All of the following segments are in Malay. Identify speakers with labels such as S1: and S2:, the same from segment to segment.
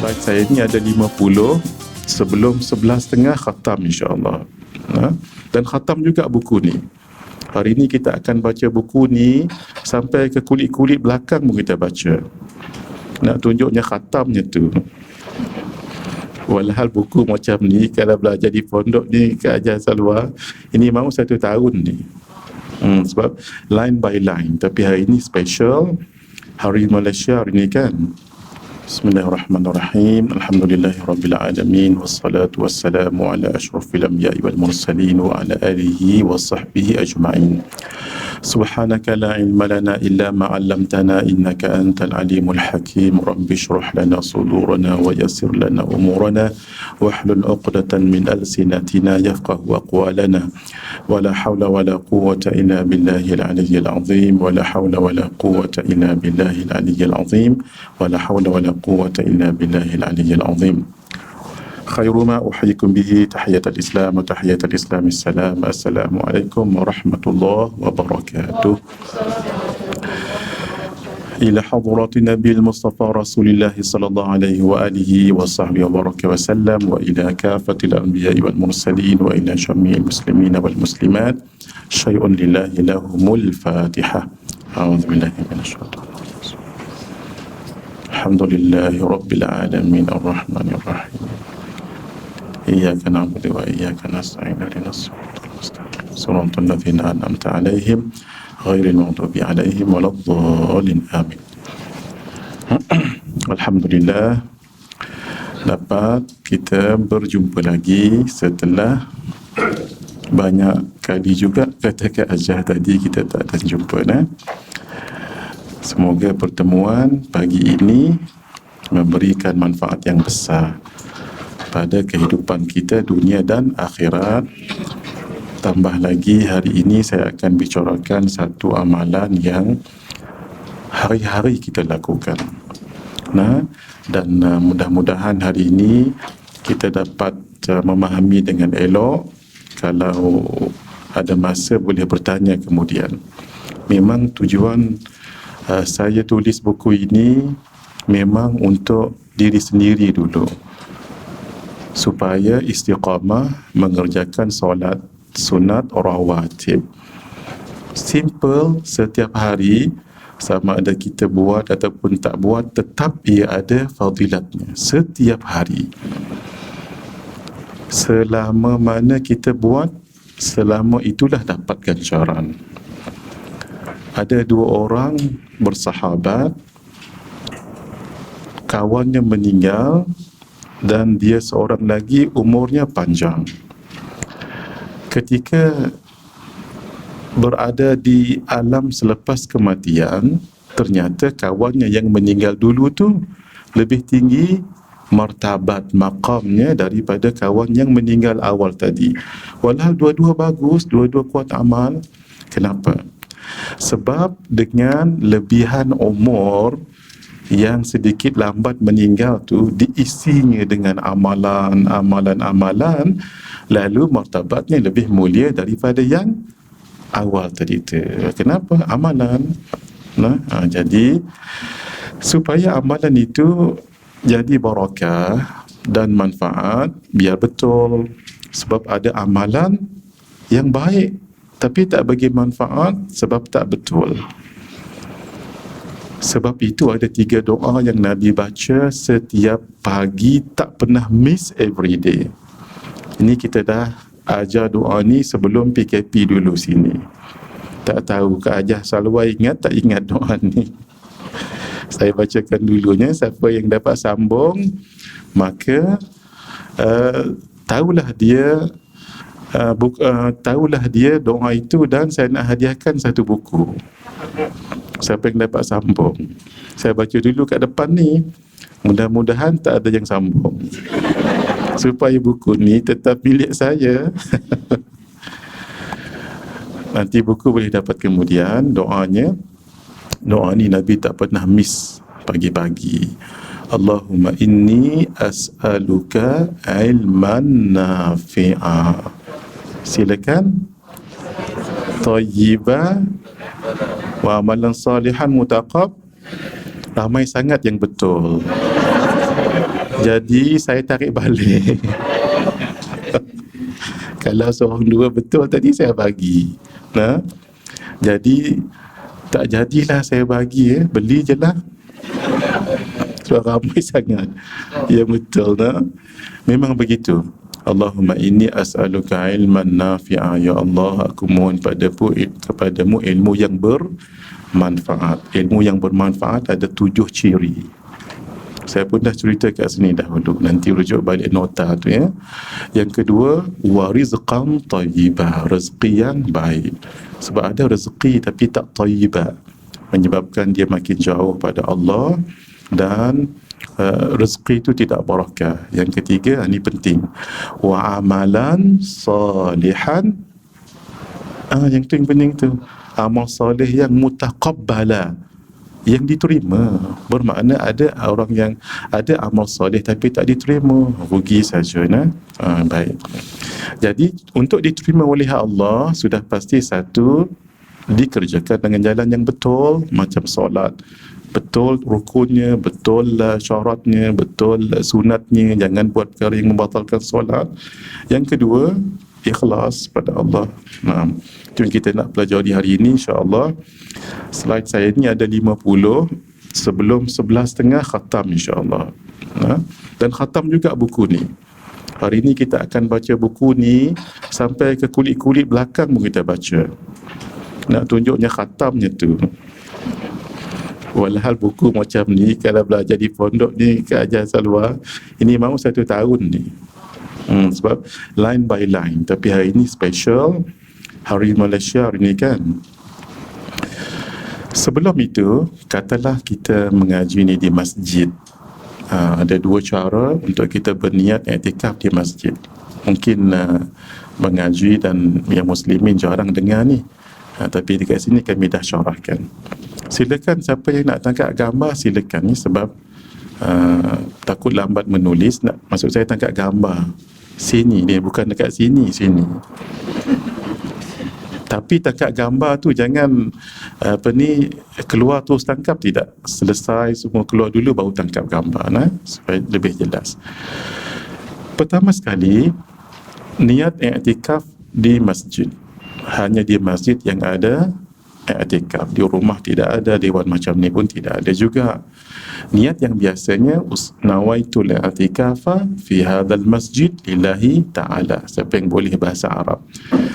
S1: Slide saya ni ada 50. Sebelum 11.30 khatam insyaAllah. Dan khatam juga buku ni. Hari ni kita akan baca buku ni sampai ke kulit-kulit belakang pun kita baca. Nak tunjuknya khatamnya tu. Walhal buku macam ni kalau belajar di pondok ni ke ajar luar, ini mau 1 tahun ni. Sebab line by line. Tapi hari ni special, Hari Malaysia hari ni kan. Bismillahirrahmanirrahim. Alhamdulillahirrabbilalamin. Wassalatu wassalamu ala ashrafil anbiya'i wal mursalin wa ala alihi wa sahbihi ajma'in. Subhanaka la ilma lana illa ma 'allamtana innaka antal alimul hakim. Rabbi shrah lana sudurana wa yassir lana umurana wahlul 'uqdatan min alsinatina yafqahu aqwalana. Wala hawla wala quwwata illa billahil aliyyil azim. Wala hawla wala quwwata illa billahil aliyyil azim. Wala hawla wala quwwata illa billahil aliyyil azim. Khairu ma uhyikum bihi tahiyatul Islam wa tahiyatul Islam assalam. Assalamualaikum warahmatullahi wabarakatuh. Ila hadratin Nabil Mustafa Rasulillah sallallahu alaihi wa alihi wa sahbihi wa baraka wa sallam wa ila kafatil anbiya'i wal mursalin wa ila jami'il muslimin wal muslimat syai'un lillahi lahumul Fatihah. A'udzu billahi minasy syaithanir rajim. Alhamdulillahi rabbil alamin arrahmanir rahim. Iyyaka na'budu wa iyyaka nasta'in ihdinas siratal mustaqim siratal ladzina an'amta 'alaihim ghairil maghdubi 'alaihim waladdallin amin. Alhamdulillah dapat kita berjumpa lagi setelah banyak kali juga katakan ajar tadi kita tak ada jumpa Semoga pertemuan pagi ini memberikan manfaat yang besar pada kehidupan kita dunia dan akhirat. Tambah lagi hari ini saya akan bicarakan satu amalan yang hari-hari kita lakukan. Dan mudah-mudahan hari ini kita dapat memahami dengan elok. Kalau ada masa boleh bertanya kemudian. Memang tujuan saya tulis buku ini memang untuk diri sendiri dulu, supaya istiqamah mengerjakan solat sunat rawatib. Simple, setiap hari, sama ada kita buat ataupun tak buat, tetap ia ada fadilatnya setiap hari. Selama mana kita buat, selama itulah dapat ganjaran. Ada 2 orang bersahabat, kawannya meninggal dan dia seorang lagi umurnya panjang. Ketika berada di alam selepas kematian, ternyata kawannya yang meninggal dulu tu lebih tinggi martabat maqamnya daripada kawan yang meninggal awal tadi. Walhal dua-dua bagus, dua-dua kuat amal. Kenapa? Sebab dengan lebihan umur yang sedikit lambat meninggal tu diisinya dengan amalan-amalan, lalu martabatnya lebih mulia daripada yang awal tadi tu. Kenapa? Amalan. Jadi supaya amalan itu jadi barakah dan manfaat, biar betul. Sebab ada amalan yang baik tapi tak bagi manfaat sebab tak betul. Sebab itu ada 3 doa yang Nabi baca setiap pagi, tak pernah miss every day. Ini kita dah ajar doa ni sebelum PKP dulu sini. Tak tahu ke ajar Salwa ingat tak ingat doa ni. Saya bacakan dulunya, siapa yang dapat sambung maka tahulah dia doa itu, dan saya nak hadiahkan satu buku. Siapa yang dapat sambung, saya baca dulu kat depan ni, mudah-mudahan tak ada yang sambung supaya buku ni tetap milik saya. Nanti buku boleh dapat kemudian. Doa ni Nabi tak pernah miss pagi-pagi. Allahumma inni as'aluka ilman nafi'a. Silakan. Tayyiba wa amalan salihan mutaqab. Ramai sangat yang betul. Jadi saya tarik balik. Kalau seorang dua betul tadi saya bagi. Nah, jadi tak jadilah saya bagi, beli je lah. Sebab ramai sangat. Ya betul, nah. Memang begitu. Allahumma inni as'aluka ilman nafi'a. Ya Allah, aku mohon kepadamu ilmu yang bermanfaat. Ilmu yang bermanfaat ada 7 ciri. Saya pun dah cerita kat sini dahulu, nanti rujuk balik nota tu ya. Yang kedua, wa rizqan tayyibah, rezeki yang baik. Sebab ada rezeki tapi tak tayyibah, menyebabkan dia makin jauh pada Allah, dan rezeki itu tidak barakah. Yang ketiga, ini penting, wa amalan salihan. Yang tu yang penting tu, amal soleh yang mutaqabbala, yang diterima. Bermakna ada orang yang ada amal soleh tapi tak diterima, rugi saja. Baik. Jadi untuk diterima oleh Allah, sudah pasti satu, dikerjakan dengan jalan yang betul, macam solat, betul rukunnya, betul syaratnya, betul sunatnya, jangan buat perkara yang membatalkan solat. Yang kedua, ikhlas pada Allah. Itu yang kita nak pelajari hari ini, insya-Allah. Slide saya ni ada 50, sebelum 11.30 khatam insya-Allah. Dan khatam juga buku ni. Hari ni kita akan baca buku ni sampai ke kulit-kulit belakang pun kita baca. Nak tunjuknya khatamnya tu. Walhal buku macam ni kalau belajar di pondok ni ke ajar salwa, ini mahu 1 tahun ni. Sebab line by line. Tapi hari ini special, Hari Malaysia hari ni kan. Sebelum itu, katalah kita mengaji ni di masjid. Ada 2 cara untuk kita berniat i'tikaf di masjid. Mungkin mengaji dan yang muslimin jarang dengar ni. Tapi dekat sini kami dah syarahkan. Silakan siapa yang nak tangkap gambar silakan ni, sebab takut lambat menulis. Maksud saya tangkap gambar sini dia, bukan dekat sini. Tapi tangkap gambar tu jangan keluar terus tangkap, tidak. Selesai semua keluar dulu baru tangkap gambar, supaya lebih jelas. Pertama sekali, niat i'tikaf di masjid. Hanya di masjid yang ada i'tikaf. Di rumah tidak ada, dewan macam ni pun tidak ada juga. Niat yang biasanya, nawaitul i'tikafa fi hadzal masjid lillahi ta'ala. Siapa yang boleh bahasa Arab,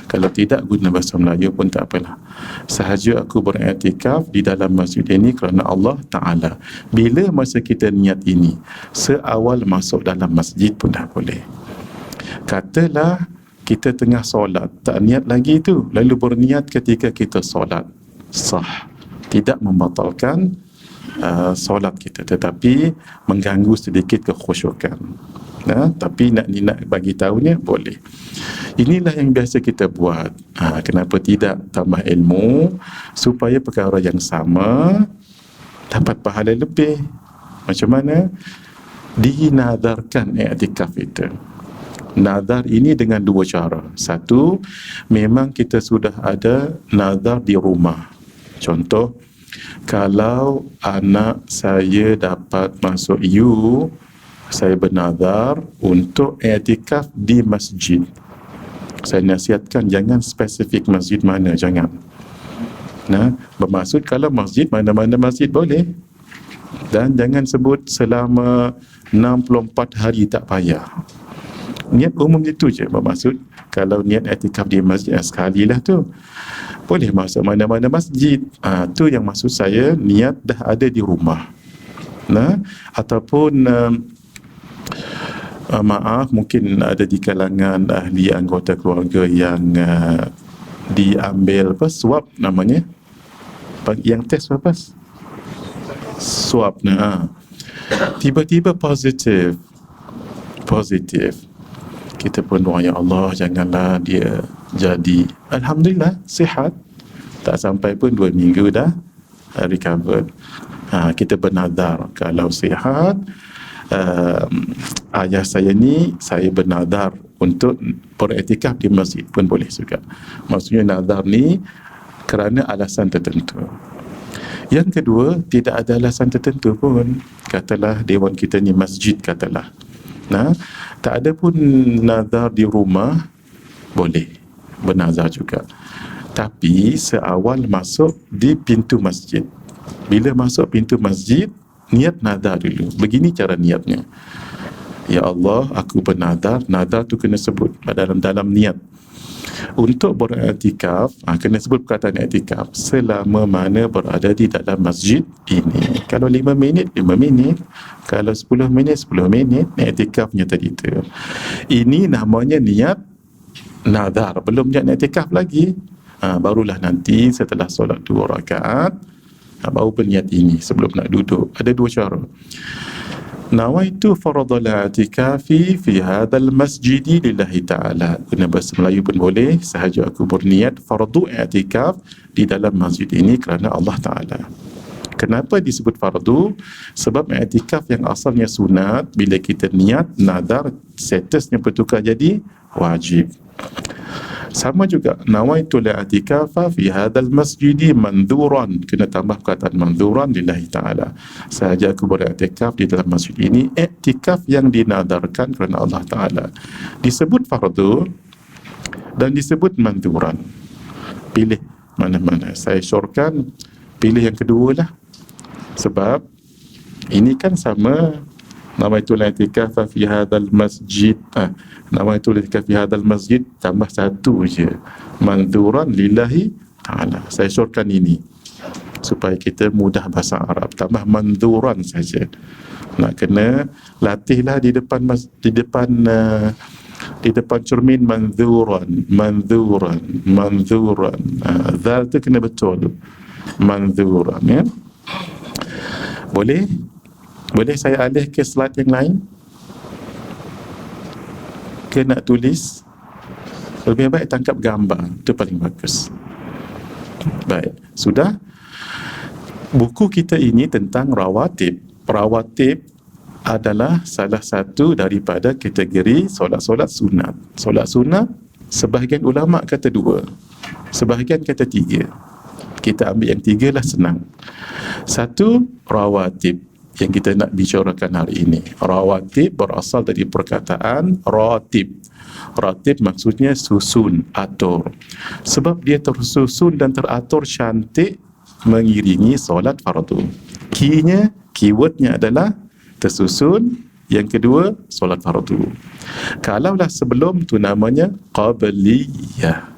S1: kalau tidak guna bahasa Melayu pun tak apalah. Sahaja aku beriktikaf di dalam masjid ini kerana Allah Ta'ala. Bila masa kita niat ini? Seawal masuk dalam masjid pun dah boleh. Katalah kita tengah solat, tak niat lagi tu, lalu berniat ketika kita solat, sah. Tidak membatalkan solat kita, tetapi mengganggu sedikit kekhusyukan. Tapi nak bagi tahunya boleh. Inilah yang biasa kita buat. Kenapa tidak tambah ilmu supaya perkara yang sama dapat pahala lebih? Macam mana? Dinadarkan i'tikaf itu. Nazar ini dengan 2 cara. Satu, memang kita sudah ada nazar di rumah. Contoh, kalau anak saya dapat masuk U, saya bernazar untuk i'tikaf di masjid. Saya nasihatkan jangan spesifik masjid mana, jangan. Bermaksud kalau masjid, mana-mana masjid boleh. Dan jangan sebut selama 64 hari, tak payah. Niat umum itu je. Bermaksud kalau niat i'tikaf di masjid sekali lah tu, boleh masuk mana-mana masjid. Tu yang maksud saya, niat dah ada di rumah. Ataupun maaf, mungkin ada di kalangan ahli anggota keluarga yang diambil swab namanya, yang test apa? Swab. Tiba-tiba positif. Kita pun doa, ya Allah janganlah dia jadi. Alhamdulillah sihat, tak sampai pun 2 minggu dah recover. Kita bernazar kalau sihat, ayah saya ni, saya bernazar untuk beriktikaf di masjid pun boleh juga. Maksudnya nazar ni kerana alasan tertentu. Yang kedua, tidak ada alasan tertentu pun. Katalah dewan kita ni masjid, katalah. Nah, tak ada pun nazar di rumah, boleh bernazar juga. Tapi seawal masuk di pintu masjid, bila masuk pintu masjid, niat nazar dulu. Begini cara niatnya. Ya Allah, aku bernazar. Nazar tu kena sebut dalam niat. Untuk beriktikaf, kena sebut perkataan iktikaf selama mana berada di dalam masjid ini. Kalau 5 minit, 5 minit. Kalau 10 minit, 10 minit. Iktikafnya tadi tu. Ini namanya niat nazar. Belum niat iktikaf lagi. Barulah nanti setelah solat 2 rakaat, baru berniat ini sebelum nak duduk. Ada 2 cara. Nawaitu faradul i'tikafi fi hadzal masjid lillahi ta'ala. Guna bahasa Melayu pun boleh. Sahaja aku berniat fardu i'tikaf di dalam masjid ini kerana Allah Ta'ala. Kenapa disebut fardu? Sebab i'tikaf yang asalnya sunat, bila kita niat nazar, statusnya bertukar jadi wajib. Sama juga, nawaitu li'atikafa fi hadzal masjid mandhuran, kena tambah perkataan mandhuran lillahi ta'ala. Sahaja aku beriktikaf di dalam masjid ini, iktikaf yang dinadarkan kerana Allah Ta'ala. Disebut fardu dan disebut mandhuran. Pilih mana-mana. Saya syorkan pilih yang kedua lah. Sebab ini kan sama, nawaitu li'atikafa fi hadzal masjid. Nawaitu li'atikafa fi hadzal masjid tambah satu je, mandhuran lillahi ta'ala. Saya syorkan ini supaya kita mudah bahasa Arab. Tambah mandhuran saja. Nak kena latihlah di depan cermin, mandhuran. Zal tu kena betul, mandhuran, ya. Boleh saya alih ke slide yang lain? Ke nak tulis? Lebih baik tangkap gambar, itu paling bagus. Baik, sudah. Buku kita ini tentang rawatib. Rawatib adalah salah satu daripada kategori solat-solat sunat. Solat sunat, sebahagian ulama kata 2, sebahagian kata 3. Kita ambil yang 3 lah, senang. 1, rawatib yang kita nak bicarakan hari ini. Rawatib berasal dari perkataan ratib. Ratib maksudnya susun, atur. Sebab dia tersusun dan teratur cantik mengiringi solat fardu. Keywordnya adalah tersusun. Yang kedua, solat fardu. Kalaulah sebelum tu namanya qabliyah.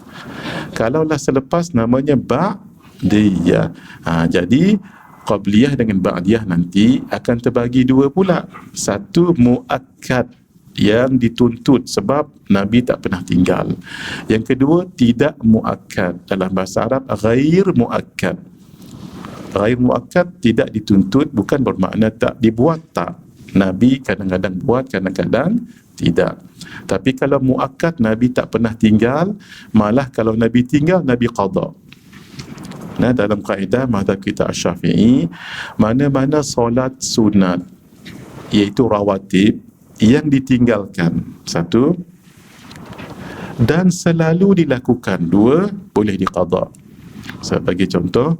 S1: Kalaulah selepas namanya ba'diyah. Jadi qabliyah dengan ba'diyah nanti akan terbagi 2 pula. Satu muakkad, yang dituntut sebab Nabi tak pernah tinggal. Yang kedua tidak muakkad, dalam bahasa Arab ghair muakkad. Ghair muakkad, tidak dituntut, bukan bermakna tak dibuat, tak. Nabi kadang-kadang buat, kadang-kadang tidak. Tapi kalau muakkad, Nabi tak pernah tinggal, malah kalau Nabi tinggal, Nabi qada. Nah, dalam kaedah mazhab kita Asy-Syafi'i, mana-mana solat sunat iaitu rawatib yang ditinggalkan, 1, dan selalu dilakukan, 2, boleh diqada. Saya bagi contoh,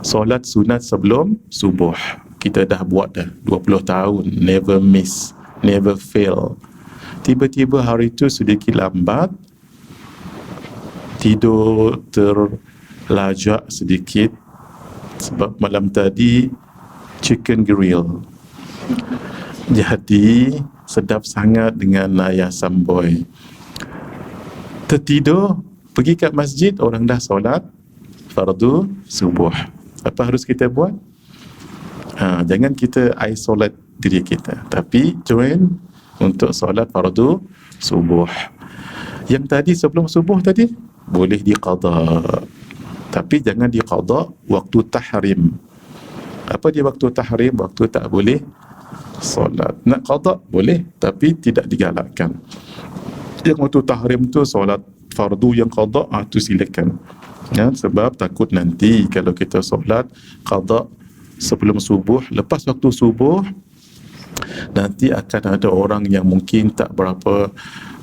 S1: solat sunat sebelum subuh, kita dah buat dah 20 tahun, never miss, never fail. Tiba-tiba hari itu sedikit lambat, tidur terlajak sedikit sebab malam tadi chicken grill, jadi sedap sangat dengan ayah samboy. Tertidur, pergi kat masjid, orang dah solat fardu subuh. Apa harus kita buat? Jangan kita isolate diri kita, tapi join untuk solat fardu subuh. Yang tadi sebelum subuh tadi boleh diqada, tapi jangan diqada waktu tahrim. Apa dia waktu tahrim? Waktu tak boleh solat. Nak qada boleh, tapi tidak digalakkan. Yang waktu tahrim tu solat fardu yang qada, tu silakan. Ya, sebab takut nanti kalau kita solat qada sebelum subuh, lepas waktu subuh, nanti akan ada orang yang mungkin tak berapa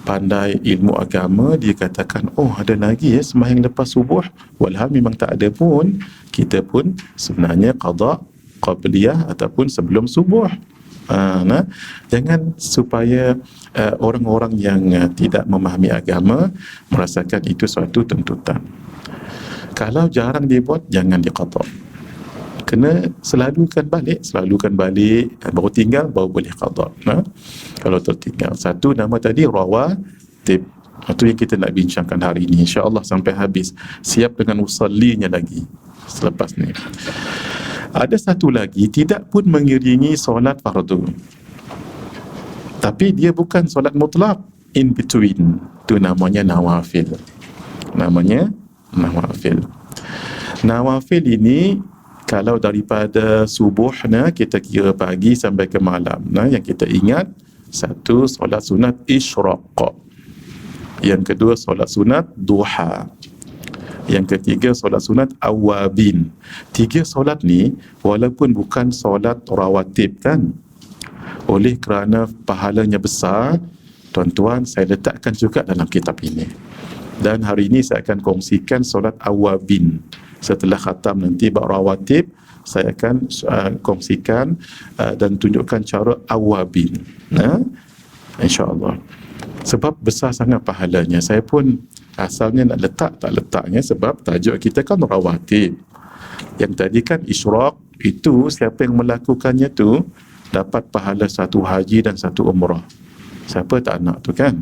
S1: pandai ilmu agama, dia katakan, oh ada lagi ya sembahyang lepas subuh, walhal memang tak ada pun. Kita pun sebenarnya qada qabliyah ataupun sebelum subuh. Nah, jangan supaya orang-orang yang tidak memahami agama merasakan itu suatu tuntutan. Kalau jarang dibuat, jangan diqada. Kena selalukan balik, baru tinggal, baru boleh qada. Nah, kalau tertinggal. Satu nama tadi rawatib. Itu yang kita nak bincangkan hari ini, insya-Allah sampai habis. Siap dengan usallinya lagi selepas ni. Ada satu lagi, tidak pun mengiringi solat fardu, tapi dia bukan solat mutlak, in between. Itu namanya nawafil. Nawafil ini kalau daripada subuh kita kira pagi sampai ke malam. Yang kita ingat, satu solat sunat isyraq, yang kedua solat sunat duha, yang ketiga solat sunat awabin. 3 solat ni walaupun bukan solat rawatib kan, oleh kerana pahalanya besar, tuan-tuan, saya letakkan juga dalam kitab ini. Dan hari ini saya akan kongsikan solat awabin. Setelah khatam nanti bab rawatib, saya akan kongsikan dan tunjukkan cara awabin, insya-Allah. Sebab besar sangat pahalanya. Saya pun asalnya nak tak letaknya sebab tajuk kita kan rawatib. Yang tadi kan isyraq, itu siapa yang melakukannya tu dapat pahala 1 haji dan 1 umrah. Siapa tak nak tu kan?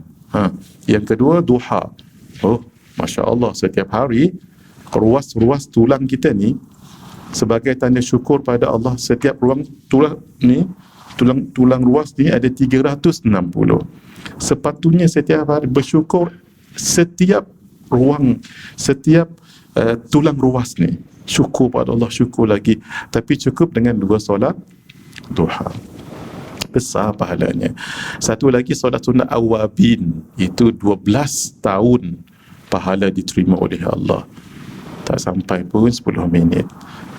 S1: Yang kedua duha. Oh, masya-Allah, setiap hari ruas tulang kita ni sebagai tanda syukur pada Allah, setiap tulang ruas ni ada 360. Sepatutnya setiap hari bersyukur setiap tulang ruas ni. Syukur pada Allah, syukur lagi. Tapi cukup dengan 2 solat duha. Besar pahalanya. Satu lagi solat sunat awabin, itu 12 tahun pahala diterima oleh Allah. Tak sampai pun 10 minit.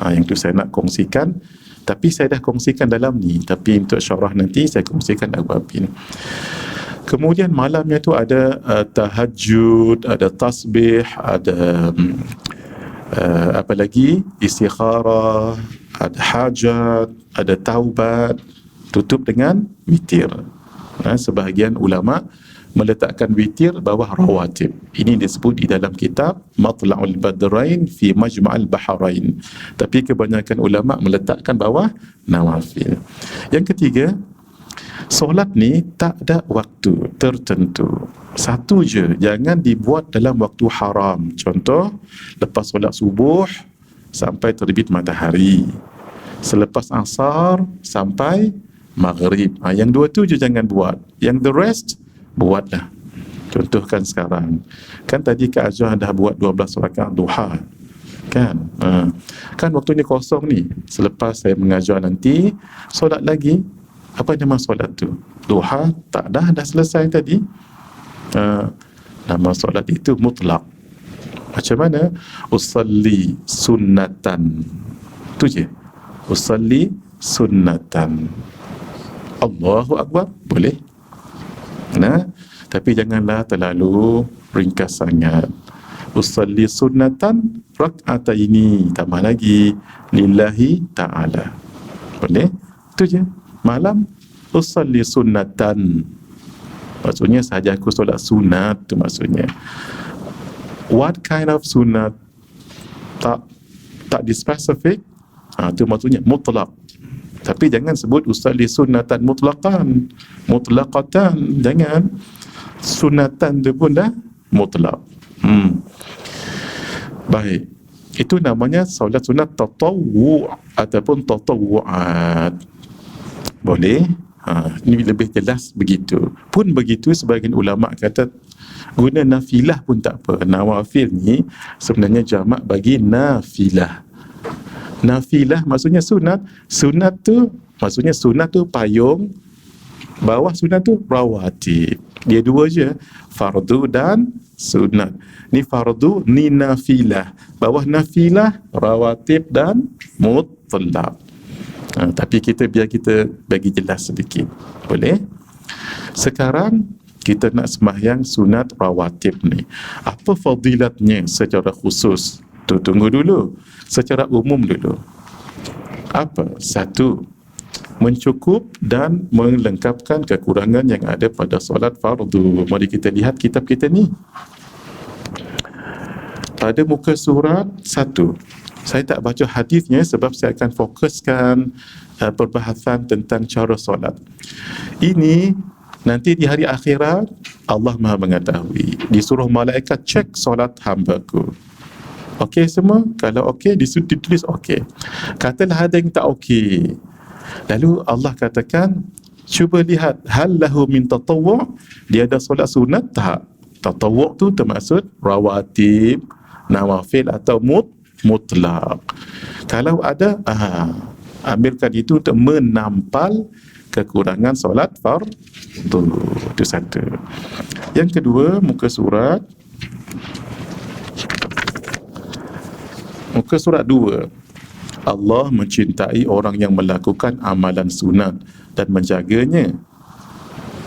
S1: Yang tu saya nak kongsikan. Tapi saya dah kongsikan dalam ni. Tapi untuk syarah nanti saya kongsikan awabin. Kemudian malamnya tu ada tahajud, ada tasbih, ada apa lagi, istikharah, ada hajat, ada taubat, tutup dengan witir. Sebahagian ulama meletakkan witir bawah rawatib. Ini disebut di dalam kitab Matla'ul Badrain fi Majma'al Bahrain. Tapi kebanyakan ulama meletakkan bawah nawafil. Yang ketiga, solat ni tak ada waktu tertentu. Satu je, jangan dibuat dalam waktu haram. Contoh, lepas solat subuh sampai terbit matahari, selepas asar sampai maghrib. Yang 2 tu je jangan buat. Yang the rest buatlah. Contohkan sekarang, kan tadi Kak Azhar dah buat 12 rakaat duha kan? Kan waktunya kosong ni. Selepas saya mengajar nanti, solat lagi. Apa nama solat tu? Duha? Tak dah selesai tadi. Nama solat itu mutlak. Macam mana? Usalli sunnatan. Tu je. Usalli sunnatan. Allahu Akbar. Boleh. Tapi janganlah terlalu ringkas sangat. Usalli sunnatan rak'ataini, tambah lagi lillahi ta'ala. Boleh? Itu je. Malam usalli sunnatan, maksudnya sahaja aku solat sunat, tu maksudnya. What kind of sunat? Tak dispesifik. Tu maksudnya mutlak. Tapi jangan sebut usalli sunnatan mutlaqatan, jangan. Sunatan tu pun dah mutlak. Baik, itu namanya solat sunat tatawwu' ataupun tatawwu'at. Boleh? Ini lebih jelas begitu. Pun begitu, sebagian ulama kata guna nafilah pun tak apa. Nawafil ni sebenarnya jamak bagi nafilah. Nafilah maksudnya sunat. Sunat tu maksudnya sunat tu payung, bawah sunat tu rawatib. Dia 2 je, fardu dan sunat. Ni fardu, ni nafilah. Bawah nafilah, rawatib dan mutlak. Tapi biar kita bagi jelas sedikit. Boleh? Sekarang kita nak sembahyang sunat rawatib ni, apa fadilatnya secara khusus? Tunggu dulu, secara umum dulu. Apa? Satu, mencukup dan melengkapkan kekurangan yang ada pada solat fardu. Mari kita lihat kitab kita ni. Pada muka surat 1, saya tak baca hadisnya sebab saya akan fokuskan perbahasan tentang cara solat. Ini nanti di hari akhirat Allah Maha mengetahui. Disuruh malaikat cek solat hamba-Ku. Okey semua? Kalau okey ditulis okey. Katalah ada yang tak okey. Lalu Allah katakan, cuba lihat hal lahu min tatawwu', dia ada solat sunat tak? Tatawwu' tu termaksud rawatib, nawafil atau mutlak. Kalau ada, ambilkan itu untuk menampal kekurangan solat fardu. Itu satu. Yang kedua, muka surat 2. Allah mencintai orang yang melakukan amalan sunat dan menjaganya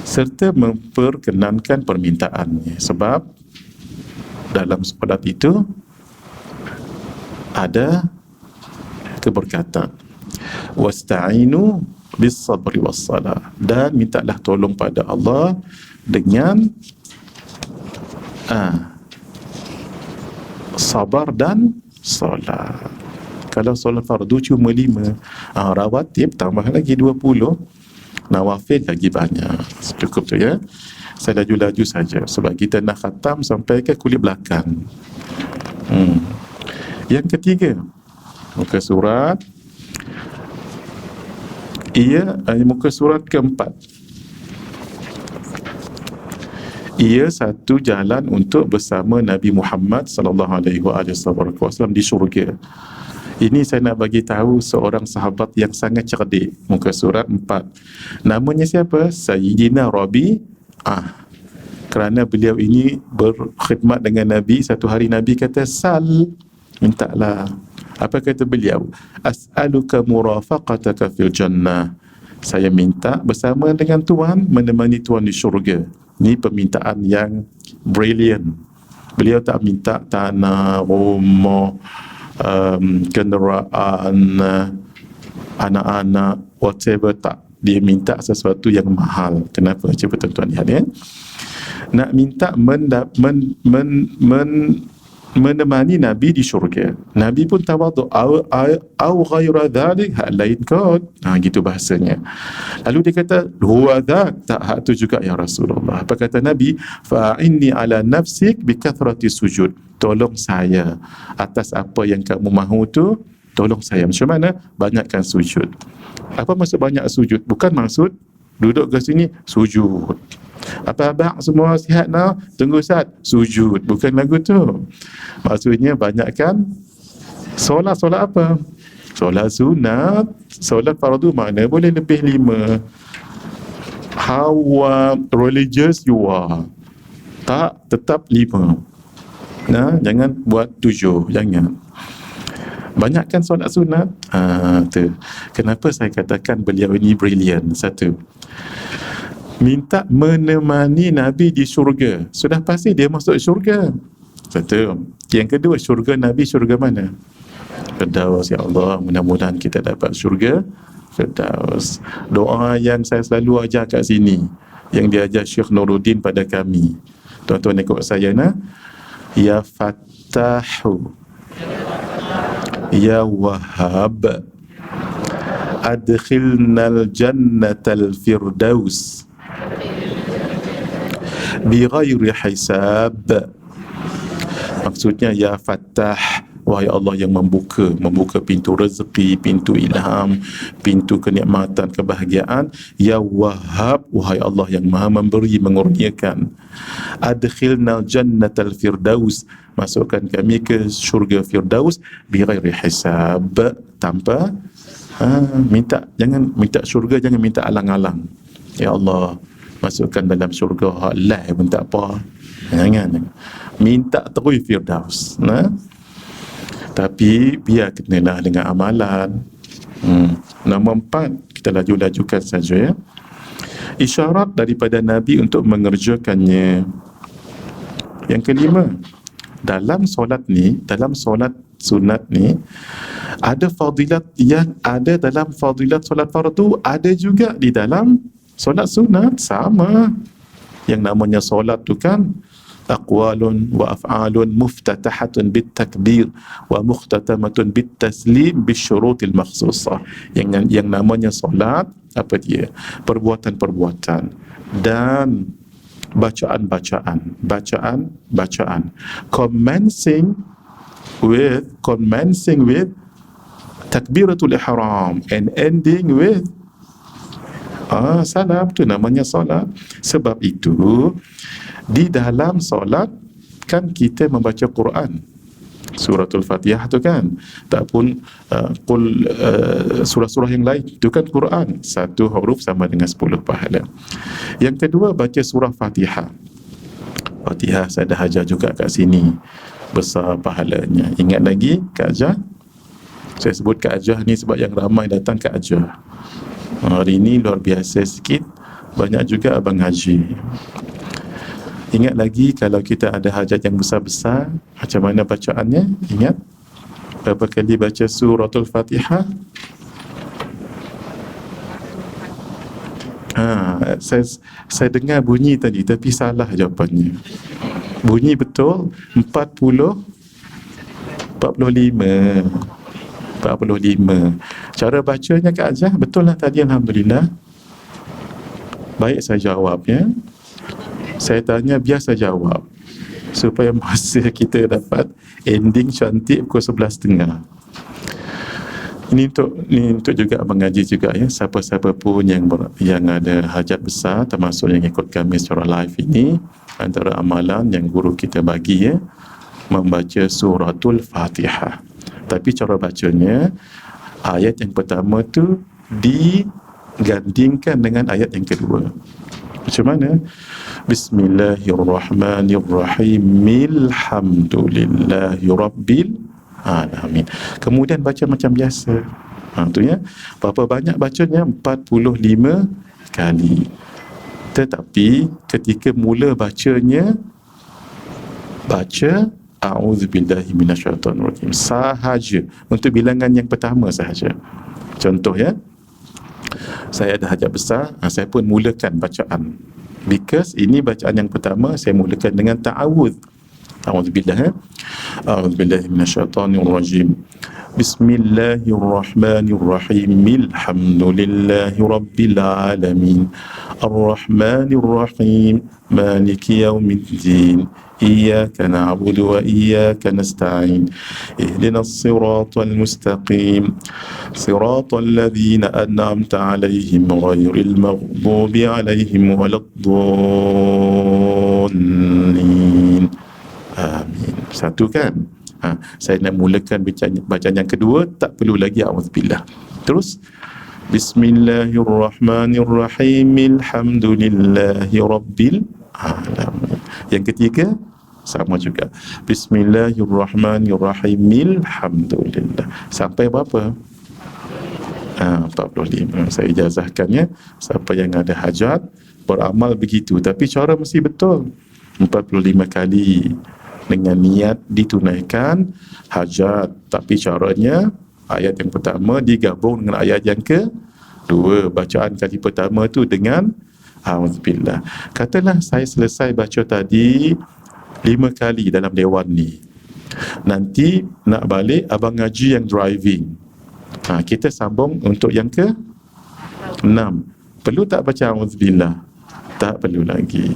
S1: serta memperkenankan permintaannya. Sebab dalam solat itu ada keberkatan. Wasta'inu bis-sabri was-salah, dan mintalah tolong pada Allah dengan sabar dan solat. Kalau solat fardu cuma 5, rawatib tambah lagi 20, nawafil lagi banyak. Cukup tu ya. Saya laju-laju saja sebab kita nak khatam sampai ke kulit belakang. Yang ketiga, muka surat muka surat keempat. Ia satu jalan untuk bersama Nabi Muhammad sallallahu alaihi wasallam di syurga. Ini saya nak bagi tahu seorang sahabat yang sangat cerdik. Muka surat 4. Namanya siapa? Sayyidina Rabi'ah. Kerana beliau ini berkhidmat dengan Nabi, satu hari Nabi kata, sal, mintalah. Apa kata beliau? As'aluka murafaqataka fil jannah. Saya minta bersama dengan Tuhan, menemani Tuhan di syurga. Ini permintaan yang brilliant. Beliau tak minta tanah, rumah, kenderaan, anak-anak, whatever, tak. Dia minta sesuatu yang mahal. Kenapa? Cuba tuan-tuan lihat ya. Nak minta menemani Nabi di syurga. Nabi pun tawaduk, au ghaira dhalik, hak lain kot. Gitu bahasanya. Lalu dia kata, huwa dhak, tak, hak tu juga ya Rasulullah. Apa kata Nabi? Fa'inni ala nafsik bi kathrati sujud. Tolong saya atas apa yang kamu mahu tu, tolong saya. Macam mana? Banyakkan sujud. Apa maksud banyak sujud? Bukan maksud duduk ke sini sujud. Apa abang semua sihat nak? Tunggu saat sujud. Bukan lagu tu. Maksudnya banyakkan solat. Solat apa? Solat sunat. Solat fardu mana boleh lebih 5. How religious you are. Tak, tetap 5. Jangan buat 7. Jangan. Banyakkan solat sunat. Tu. Kenapa saya katakan beliau ini brilliant? Satu, minta menemani Nabi di syurga. Sudah pasti dia masuk syurga. Satu. Yang kedua, syurga Nabi syurga mana? Firdaus. Ya Allah, mudah-mudahan kita dapat syurga Firdaus. Doa yang saya selalu ajar kat sini, yang diajar Syekh Nuruddin pada kami. Tuan-tuan ikut saya nah. Ya Fattahu, Ya Wahhab, adkhilnal jannatal firdaus bighairi hisab. Maksudnya, Ya Fattah, wahai Allah yang membuka pintu rezeki, pintu ilham, pintu kenikmatan, kebahagiaan. Ya Wahhab, wahai Allah yang maha memberi, mengurniakan. Adkhilnal jannatal firdaus, masukkan kami ke syurga Firdaus bighairi hisab, tanpa minta. Jangan minta syurga, jangan minta alang-alang. Ya Allah, masukkan dalam syurga halal pun tak apa. Jangan. Minta terus Firdaus. Tapi biar kenalah dengan amalan. Nombor 4, kita laju-lajukan saja ya. Isyarat daripada Nabi untuk mengerjakannya. Yang kelima, dalam solat sunat ni, ada fadilat yang ada dalam fadilat solat fardu, ada juga di dalam solat sunat. Sama. Yang namanya solat tu kan aqwalun wa af'alun muftatahatun bit takbir wa mukhtatamatun bit taslim bisyurutil makhsusah. Yang namanya solat, apa dia? Perbuatan-perbuatan dan bacaan-bacaan, commencing with takbiratul ihram and ending with salam. Tu namanya solat. Sebab itu di dalam solat kan kita membaca Quran, suratul Fatihah tu kan, tak pun surah-surah yang lain itu kan Quran, satu huruf sama dengan 10 pahala. Yang kedua, baca surah Fatihah. Saya dah ajar juga kat sini, besar pahalanya. Ingat lagi Kak Ajah? Saya sebut Kak Ajah ni sebab yang ramai datang Kak Ajah. Hari ni luar biasa sikit, banyak juga Abang Haji. Ingat lagi kalau kita ada hajat yang besar-besar, macam mana bacaannya? Ingat berapa kali baca suratul Fatihah? Saya dengar bunyi tadi tapi salah jawapannya. Bunyi betul 45. Cara bacanya Kak Ajah betul lah tadi, alhamdulillah. Baik saya jawabnya. Saya tanya biasa jawab supaya masa kita dapat ending cantik pukul 11.30. Ini untuk juga mengaji juga ya, siapa-siapa pun yang ada hajat besar, termasuk yang ikut kami secara live ini, antara amalan yang guru kita bagi ya, membaca suratul Fatihah. Tapi cara bacanya, ayat yang pertama tu digandingkan dengan ayat yang kedua. Macam mana? Bismillahirrahmanirrahim. Alhamdulillahi rabbil alamin. Kemudian baca macam biasa. Tu ya. Berapa banyak bacanya? 45 kali. Tetapi ketika mula bacanya, baca a'udzubillahi minasyaitonirrajim sahaja, untuk bilangan yang pertama sahaja. Contoh ya, saya ada hajat besar, saya pun mulakan bacaan, because ini bacaan yang pertama, saya mulakan dengan ta'awudz. A'udzubillah. A'udzubillahi minasyaitonirrajim. Bismillahirrahmanirrahim. Alhamdulillahi rabbil alamin. Arrahmanirrahim. Maliki yaumiddin. إياك نعبد وإياك نستعين اهدنا الصراط المستقيم صراط الذين أنعمت عليهم غير المغضوب عليهم ولا الضالين. Amin. Satu kan? Saya nak mulakan bacaan yang kedua, tak perlu lagi a'udzubillah. Terus Bismillahirrahmanirrahim. Alhamdulillahi rabbil alamin. Yang ketiga sama juga, Bismillahirrahmanirrahim. Alhamdulillah. Sampai berapa? 45. Saya ijazahkannya, siapa yang ada hajat beramal begitu, tapi cara mesti betul, 45 kali dengan niat ditunaikan hajat. Tapi caranya, ayat yang pertama digabung dengan ayat yang kedua. Bacaan kali pertama tu dengan a'udzubillah. Katalah saya selesai baca tadi 5 kali dalam dewan ni, nanti nak balik Abang Haji yang driving, kita sambung untuk yang ke-6. Perlu tak baca a'udzubillah? Tak perlu lagi.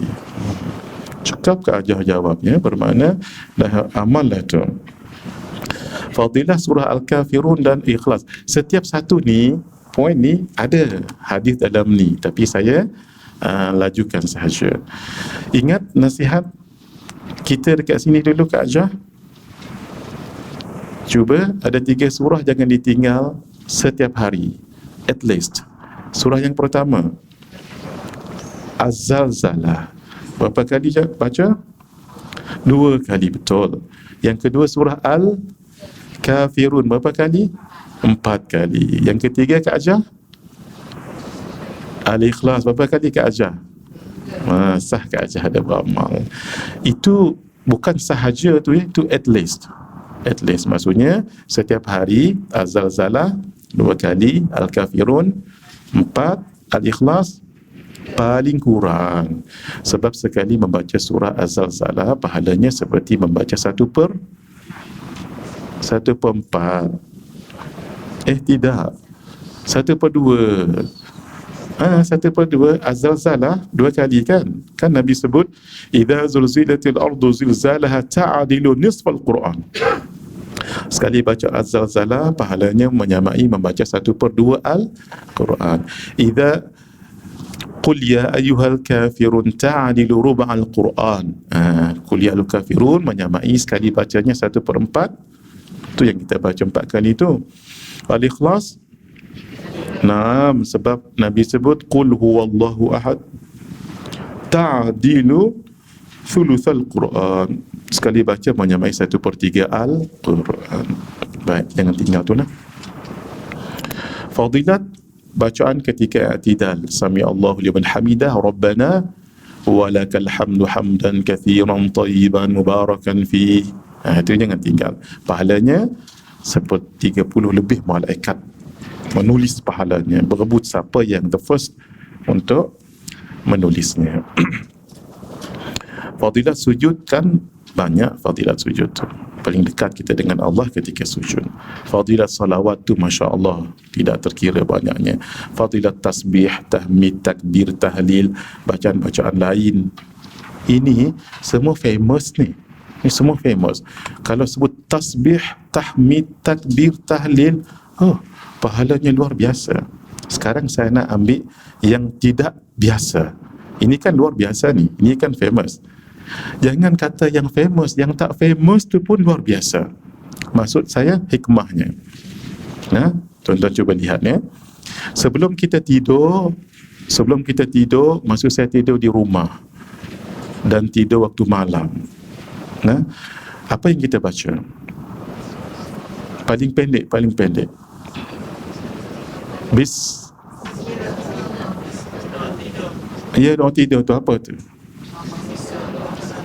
S1: Cukup ke ajar jawabnya, bermakna dah amal lah tu. Fadilah surah Al-Kafirun dan Ikhlas. Setiap satu ni, poin ni ada hadis dalam ni, tapi saya lajukan sahaja. Ingat nasihat kita dekat sini dulu Kak Ajah. Cuba ada 3 surah jangan ditinggal setiap hari, at least. Surah yang pertama Az-Zalzalah, berapa kali baca? 2 kali, betul. Yang kedua surah Al-Kafirun, berapa kali? 4 kali. Yang ketiga Kak Ajah, Al-Ikhlas berapa kali Kak Ajah? Sah Kak Ajah ada beramal. Itu bukan sahaja tu ya, itu at least. At least maksudnya setiap hari Az-Zalzalah 2 kali, Al-Kafirun 4, Al-Ikhlas paling kurang. Sebab sekali membaca surah Az-Zalzalah pahalanya seperti membaca 1/4. Tidak, 1/2. 1/2 Az-Zalzalah 2 kali kan Nabi sebut idza zulzilatil ardu zilzalaha ta'dilu nisfal Quran. Sekali baca Az-Zalzalah pahalanya menyamai membaca 1/2 Al-Quran. Idza qul ya ayyuhal kafirun ta'dilu rub'al Quran. Qul ya ayyuhal kafirun menyamai sekali bacanya 1/4. Tu yang kita baca 4 kali tu. Al-Ikhlas, naam, sebab Nabi sebut qul huwallahu ahad ta'dilu thuluthal Quran. Sekali baca menyamai 1/3 Al-Quran. Baik, jangan tinggal tu lah. Fadilat bacaan ketika i'tidal, sami Allahu liman hamidah, rabbana walakal hamdu hamdan katsiran tayyiban mubarakan fi. Itu jangan tinggal. Pahalanya seperti 30 lebih malaikat menulis pahalanya, berebut siapa yang the first untuk menulisnya. Fadilat sujud kan banyak. Fadilat sujud tu paling dekat kita dengan Allah ketika sujud. Fadilat salawat tu Masya Allah tidak terkira banyaknya. Fadilat tasbih, tahmid, takbir, tahlil, bacaan-bacaan lain, ini semua famous ni. Ini semua famous. Kalau sebut tasbih, tahmid, takbir, tahlil, pahalanya luar biasa. Sekarang saya nak ambil yang tidak biasa. Ini kan luar biasa ni, ini kan famous. Jangan kata yang famous, yang tak famous tu pun luar biasa. Maksud saya hikmahnya. Tuan-tuan cuba lihat ya. Sebelum kita tidur, maksud saya tidur di rumah dan tidur waktu malam. Apa yang kita baca? Paling pendek. Ya, orang tidur tu apa tu?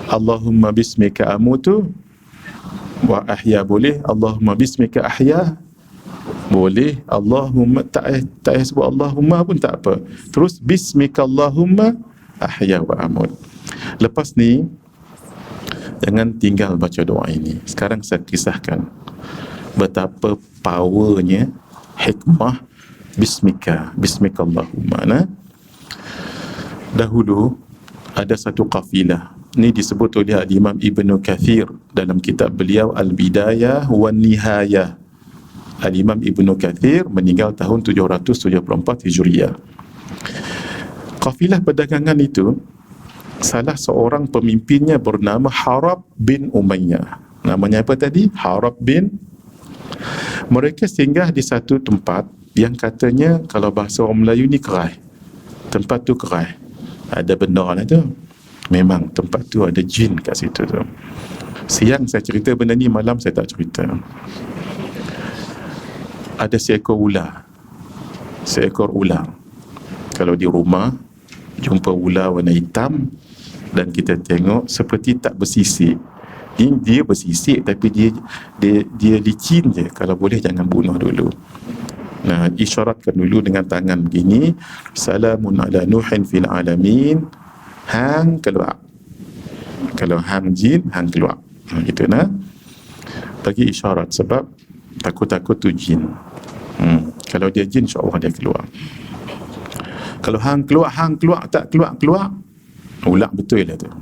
S1: Allahumma bismika amutu wa ahya boleh. Allahumma bismika ahya boleh. Allahumma tak sebut Allahumma pun tak apa. Terus bismika Allahumma ahya wa amut. Lepas ni jangan tinggal baca doa ini. Sekarang saya kisahkan betapa powernya hikmah bismika Allahumma. Dahulu ada satu kafilah. Ini disebut oleh Imam Ibn Kathir dalam kitab beliau Al-Bidayah wan Nihayah. Al-Imam Ibn Kathir meninggal tahun 774 Hijriah. Kafilah perdagangan itu, salah seorang pemimpinnya bernama Harab bin Umayyah. Namanya apa tadi? Harab bin. Mereka singgah di satu tempat yang katanya kalau bahasa orang Melayu ni kerai. Tempat tu kerai. Ada benda lah tu. Memang tempat tu ada jin kat situ tu. Siang saya cerita benda ni, malam saya tak cerita. Ada seekor ular. Kalau di rumah jumpa ular warna hitam dan kita tengok seperti tak bersisik. Dia bersisik tapi dia licin je. Kalau boleh jangan bunuh dulu. Isyaratkan dulu dengan tangan begini, salamun ala nuhin fil alamin, hang keluar. Kalau hang jin, hang keluar. Gitu bagi isyarat, sebab takut-takut tu jin. Kalau dia jin, insya-Allah dia keluar. Kalau hang keluar, tak keluar, ular betul lah tu.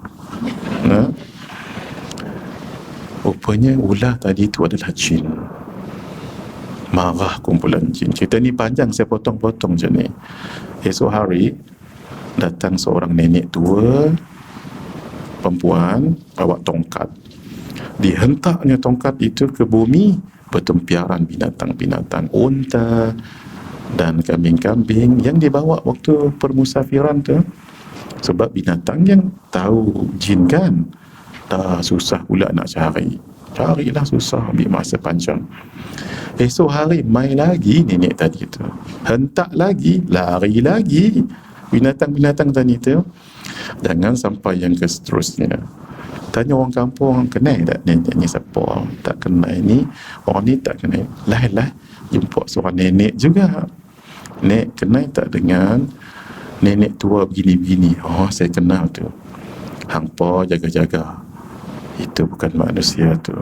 S1: Rupanya ular tadi tu adalah jin. Marah kumpulan jin. Cerita ni panjang, saya potong-potong je ni. Esok hari datang seorang nenek tua perempuan bawa tongkat. Dihentaknya tongkat itu ke bumi, bertempiaran binatang-binatang, unta dan kambing-kambing yang dibawa waktu permusafiran tu. Sebab binatang yang tahu jin kan, dah susah pula nak carilah susah, ambil masa panjang. Esok hari main lagi nenek tadi tu, hentak lagi, lari lagi, binatang-binatang tadi tu. Jangan sampai yang ke seterusnya. Tanya orang kampung, kenal tak ni siapa? Tak kenal ni, orang ni tak kenal. Lah jumpa seorang nenek juga. Nek, kenal tak dengan nenek tua begini-begini? Oh, saya kenal tu. Hangpa jaga-jaga. Itu bukan manusia tu.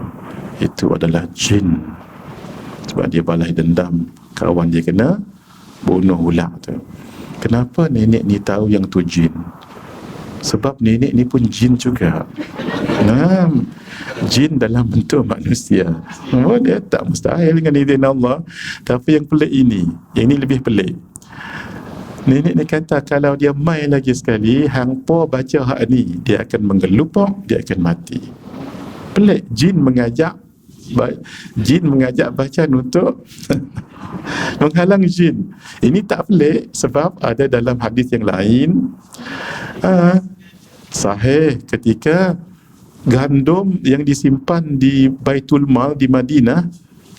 S1: Itu adalah jin. Sebab dia balas dendam kawan dia kena bunuh pula tu. Kenapa nenek ni tahu yang tu jin? Sebab nenek ni pun jin juga. Nah, jin dalam bentuk manusia. Oh, dia tak mustahil dengan izin Allah. Tapi yang pelik ini, yang ini lebih pelik. Nenek ni kata kalau dia mai lagi sekali, hangpa baca hak ni, dia akan menggelupok, dia akan mati. Pelik, jin mengajak bacaan untuk menghalang jin. Ini tak pelik sebab ada dalam hadis yang lain sahih ketika gandum yang disimpan di Baitul Mal di Madinah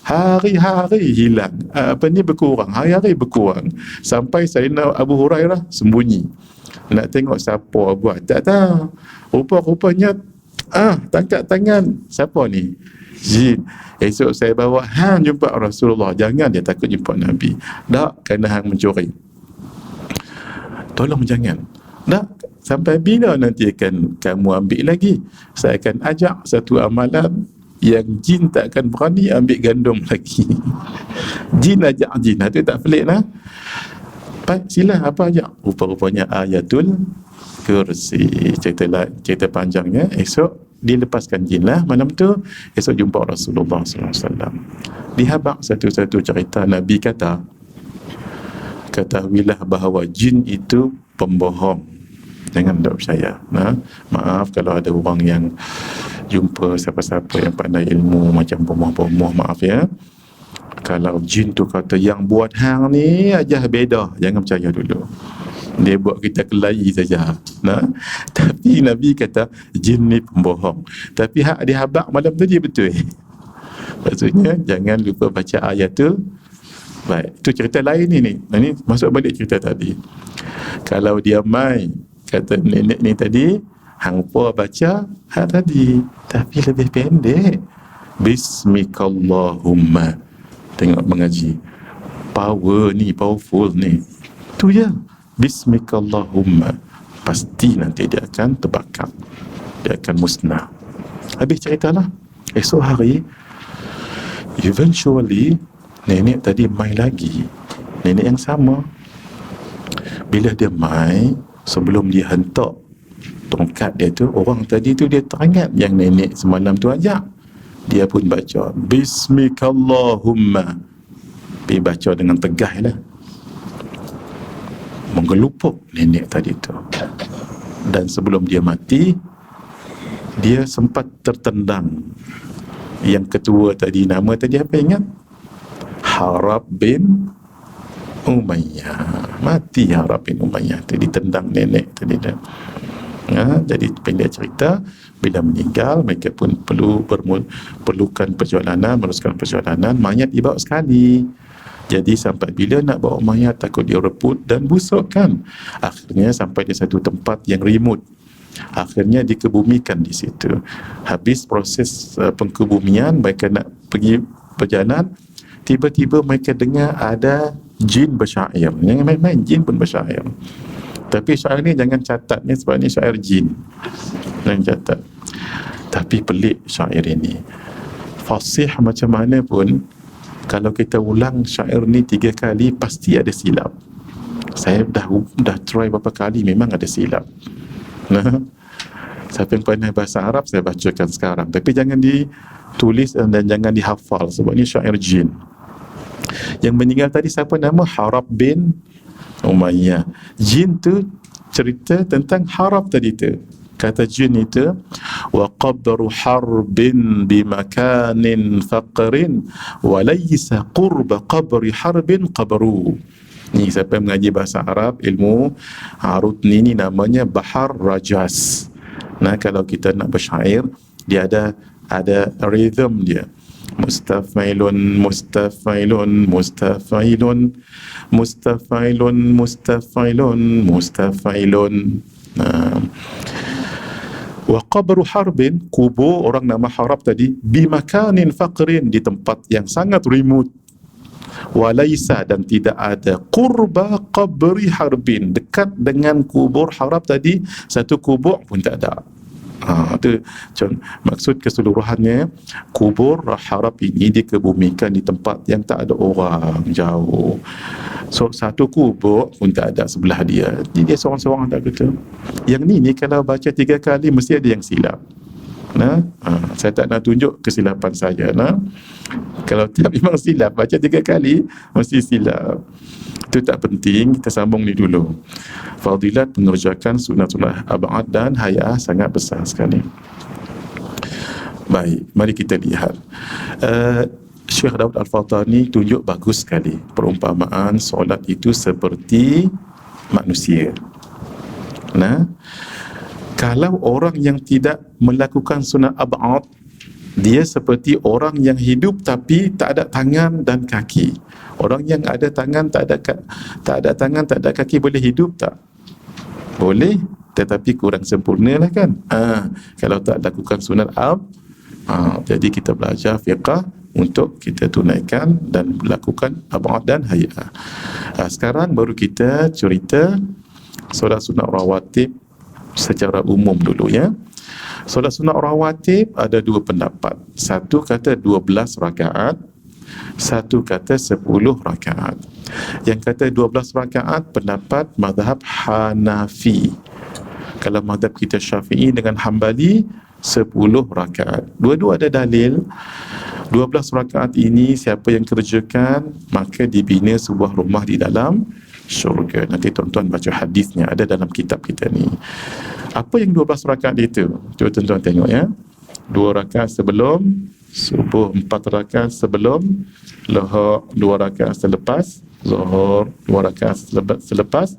S1: hari-hari hilang, berkurang, hari-hari berkurang, sampai Sayyidina Abu Hurairah sembunyi nak tengok siapa buat. Tak tahu, rupa-rupanya tangkap tangan siapa ni, jin. Esok saya bawa hang jumpa Rasulullah. Jangan dia takut jumpa Nabi. Tak, kerana hang mencuri. Tolong jangan. Tak, sampai bila nanti akan kamu ambil lagi? Saya akan ajak satu amalan yang jin tak akan berani ambil gandum lagi. Jin ajak jin. Itu tak pelik lah. Baik, sila apa ajak? Rupa-rupanya Ayatul Kursi. Cerita panjangnya esok dilepaskan jin lah malam tu. Esok jumpa Rasulullah SAW. Dihabak satu-satu cerita. Nabi kata, ketahuilah bahawa jin itu pembohong. Jangan tak percaya. Maaf kalau ada orang yang jumpa siapa-siapa yang pandai ilmu macam bomoh-bomoh, maaf ya. Kalau jin tu kata yang buat hang ni aja beda, jangan percaya dulu. Dia buat kita kelahi saja. Tapi Nabi kata jin ni pembohong. Tapi hak dia habak malam tu dia betul. Maksudnya jangan lupa baca ayat tu. Baik, itu cerita lain ni. Ini masuk balik cerita tadi. Kalau dia mai kata nenek ni tadi, hangpa baca hak tadi, tapi lebih pendek. Bismikallahumma. Tengok mengaji. Power ni, powerful ni. Tu je. Bismikallahumma. Pasti nanti dia akan terbakar. Dia akan musnah. Habis ceritalah. Esok hari, eventually, nenek tadi mai lagi. Nenek yang sama. Bila dia mai, sebelum dia hentak tongkat dia tu, orang tadi tu dia teringat yang nenek semalam tu ajak. Dia pun baca Bismikallahumma. Dia baca dengan tegas lah. Menggelupuk nenek tadi tu. Dan sebelum dia mati, dia sempat tertendang. Yang ketua tadi, nama tadi apa ingat? Harab bin Umayyah. Mati Harab bin Umayyah tu, ditendang nenek tadi dah. Jadi pendek cerita, bila meninggal mereka pun perlukan perjalanan, meneruskan perjalanan. Mayat dibawa sekali. Jadi sampai bila nak bawa mayat, takut dia reput dan busuk kan. Akhirnya sampai di satu tempat yang remote. Akhirnya dikebumikan di situ. Habis proses pengkebumian, mereka nak pergi berjalan, tiba-tiba mereka dengar ada jin bersyair. Jangan main-main, jin pun bersyair. Tapi syair ni jangan catat ni, sebab ni syair jin. Jangan catat. Tapi pelik syair ini. Fasih macam mana pun, kalau kita ulang syair ni 3 kali, pasti ada silap. Saya dah try berapa kali, memang ada silap. Siapa yang pandai bahasa Arab, saya bacakan sekarang. Tapi jangan ditulis dan jangan dihafal, sebab ni syair jin. Yang meninggal tadi siapa nama? Harab bin Umayyah. Jin tu cerita tentang Harab tadi tu. Kata jin itu, wa qabru harbin bimakanin faqrin wa laysa qurba qabri harbin qabru. Ni siapa yang mengaji bahasa Arab, ilmu Arut ni namanya Bahar Rajas. Nah, kalau kita nak bersyair, dia ada rhythm dia. Mustafailun, mustafailun, mustafailun, mustafailun, mustafailun, mustafailun. Wa qabru harbin, kubur orang nama Harab tadi, bimakanin faqrin, di tempat yang sangat remote. Walaisa, dan tidak ada, qurba qabri harbin, dekat dengan kubur Harab tadi, satu kubur pun tak ada. Itu maksud keseluruhannya, kubur Harab ini dikebumikan di tempat yang tak ada orang, jauh. So satu kubur pun tak ada sebelah dia, jadi dia seorang-seorang tak betul. Yang ni kalau baca 3 kali mesti ada yang silap. Saya tak nak tunjuk kesilapan saya. Kalau tak memang silap, baca 3 kali mesti silap. Itu tak penting, kita sambung ni dulu. Fadilat mengerjakan sunatullah ab'ad dan hay'ah sangat besar sekali. Baik, mari kita lihat. Syekh Daud Al-Fatani tunjuk bagus sekali perumpamaan solat itu seperti manusia. Kalau orang yang tidak melakukan sunat ab'ad, dia seperti orang yang hidup tapi tak ada tangan dan kaki. Orang yang ada tangan tak ada tangan, tak ada kaki, boleh hidup tak? Boleh, tetapi kurang sempurna lah kan. Kalau tak lakukan sunat jadi kita belajar fiqh untuk kita tunaikan dan melakukan ab'ad dan hay'ah. Sekarang baru kita cerita solat sunat rawatib secara umum dulu ya. Solat sunat rawatib ada 2 pendapat. Satu kata 12 rakaat, satu kata 10 rakaat. Yang kata 12 rakaat pendapat mazhab Hanafi. Kalau mazhab kita Syafi'i dengan Hambali 10 rakaat. Dua-dua ada dalil. 12 rakaat ini siapa yang kerjakan maka dibina sebuah rumah di dalam syurga. Nanti tuan-tuan baca hadisnya, ada dalam kitab kita ni. Apa yang 12 rakaat itu? Cuba tuan-tuan tengok ya. 2 rakaat sebelum subuh, 4 rakaat sebelum Zuhur, 2 rakaat selepas Zuhur, 2 rakaat selepas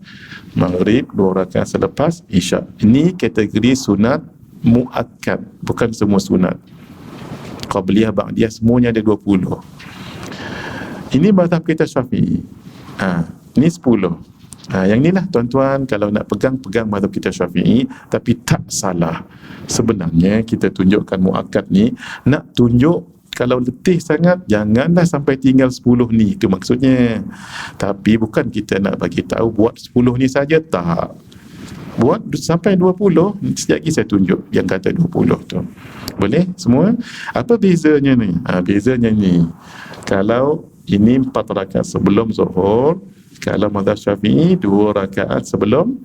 S1: Maghrib, 2 rakaat selepas Isyak. Ini kategori sunat muakkad, bukan semua sunat. Qabliyah, ba'diyah semuanya ada 20. Ini mazhab kita Syafi'i. Ini 10. Yang inilah tuan-tuan, kalau nak pegang mazhab kita Syafi'i, tapi tak salah. Sebenarnya kita tunjukkan muakkad ni, nak tunjuk kalau letih sangat, janganlah sampai tinggal 10 ni, itu maksudnya. Tapi bukan kita nak bagi tahu buat 10 ni saja, tak. Buat sampai 20, sekejap lagi saya tunjuk yang kata 20 tu. Boleh semua? Apa bezanya ni? Bezanya ni, kalau ini 4 rakaat sebelum Zuhur, kalau mazhab Syafi'i 2 rakaat sebelum.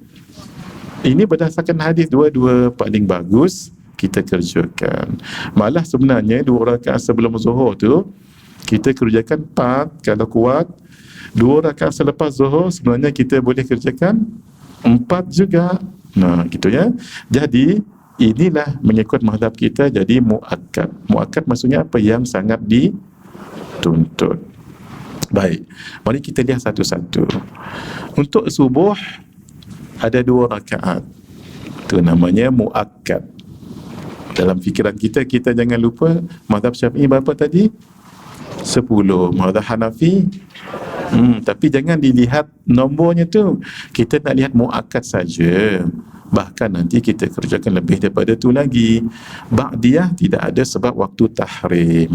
S1: Ini berdasarkan hadis, dua-dua paling bagus kita kerjakan. Malah sebenarnya 2 rakaat sebelum Zuhur tu kita kerjakan 4 kalau kuat. 2 rakaat selepas Zuhur sebenarnya kita boleh kerjakan 4 juga. Gitu ya. Jadi inilah mengikut mazhab kita jadi muakkad. Muakkad maksudnya apa? Yang sangat dituntut. Baik, mari kita lihat satu-satu. Untuk subuh ada 2 rakaat. Itu namanya muakkad. Dalam fikiran kita, kita jangan lupa mazhab Syafi'i berapa tadi? 10. Mazhab Hanafi tapi jangan dilihat nombornya tu. Kita nak lihat muakkad saja. Bahkan nanti kita kerjakan lebih daripada tu lagi. Ba'diyah tidak ada sebab waktu tahrim.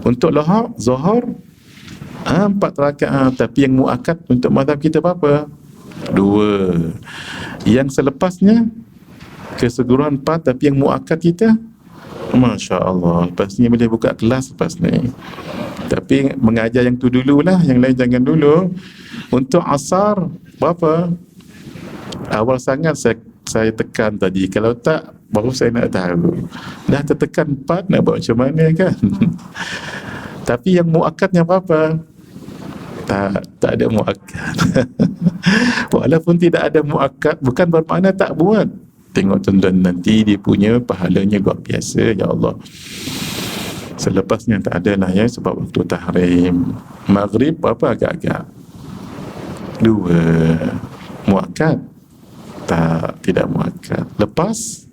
S1: Untuk Zuhur 4 rakaat, tapi yang muakkad untuk mazhab kita berapa? 2. Yang selepasnya keseluruhan 4, tapi yang muakkad kita, Masya Allah, lepas ni boleh buka kelas lepas ni. Tapi mengajar yang tu dululah, yang lain jangan dulu. Untuk asar berapa? Awal sangat saya tekan tadi. Kalau tak, baru saya nak tahu. Dah tertekan 4, nak buat macam mana kan? Tapi yang muakkadnya berapa? Tak ada muakkad. Walaupun tidak ada muakkad, bukan bermakna tak buat. Tengok tuan-tuan, nanti dia punya pahalanya luar biasa, ya Allah. Selepasnya tak ada lah ya, sebab waktu tahrim. Maghrib berapa? Agak-agak 2. Muakkad? Tidak muakkad. Lepas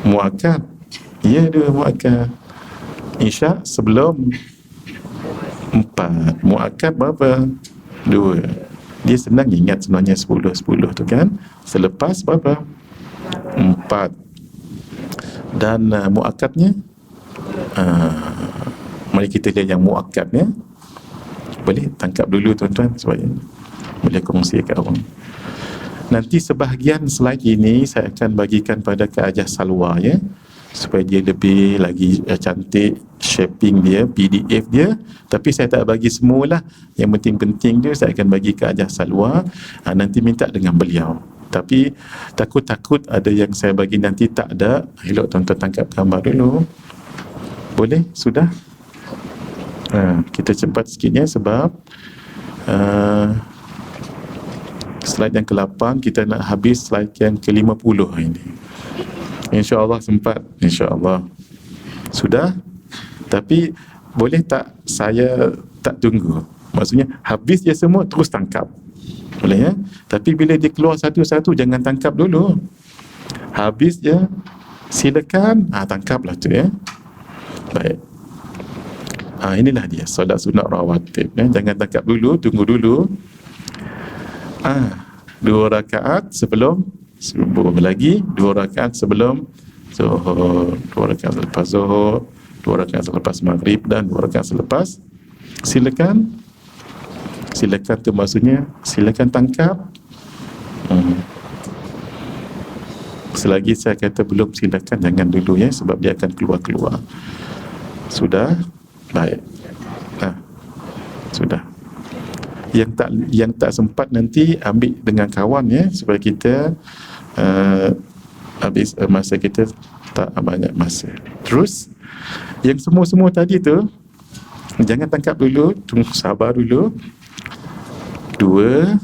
S1: muakkad? Ya, 2 muakkad. Isyak sebelum 4. Muakkad berapa? 2. Dia senang ingat sebenarnya 10 tu kan. Selepas berapa? 4. Dan muakkadnya, mari kita lihat yang muakkadnya. Boleh tangkap dulu tuan-tuan supaya boleh kongsi kat awam. Nanti sebahagian slide ini saya akan bagikan pada Kak Ajah Salwa ya, supaya dia lebih lagi cantik shaping dia, PDF dia. Tapi saya tak bagi semualah. Yang penting-penting dia saya akan bagi Kak Ajah Salwa. Nanti minta dengan beliau. Tapi takut-takut ada yang saya bagi nanti tak ada. Elok tuan-tuan tangkap gambar dulu. Boleh? Sudah? Kita cepat sikitnya sebab slide yang ke-8 kita nak habis slide yang ke-50 ini. InsyaAllah sempat. InsyaAllah. Sudah? Tapi boleh tak saya tak tunggu? Maksudnya habis je semua terus tangkap. Boleh ya? Tapi bila dia keluar satu-satu jangan tangkap dulu. Habis je silakan tangkaplah tu ya. Baik. Inilah dia solat sunat rawatib ya. Jangan tangkap dulu, tunggu dulu. 2 rakaat sebelum subuh, lagi 2 rakaat sebelum zuhur, 2 rakaat selepas zuhur, 2 rakaat selepas maghrib dan 2 rakaat selepas. Silakan tu maksudnya silakan tangkap. Selagi saya kata belum, silakan jangan dulu ya, sebab dia akan keluar. Sudah? Baik. Sudah. Yang tak sempat nanti ambil dengan kawan ya, supaya kita habis masa kita tak banyak masa. Terus yang semua tadi tu jangan tangkap dulu, tunggu, sabar dulu. 2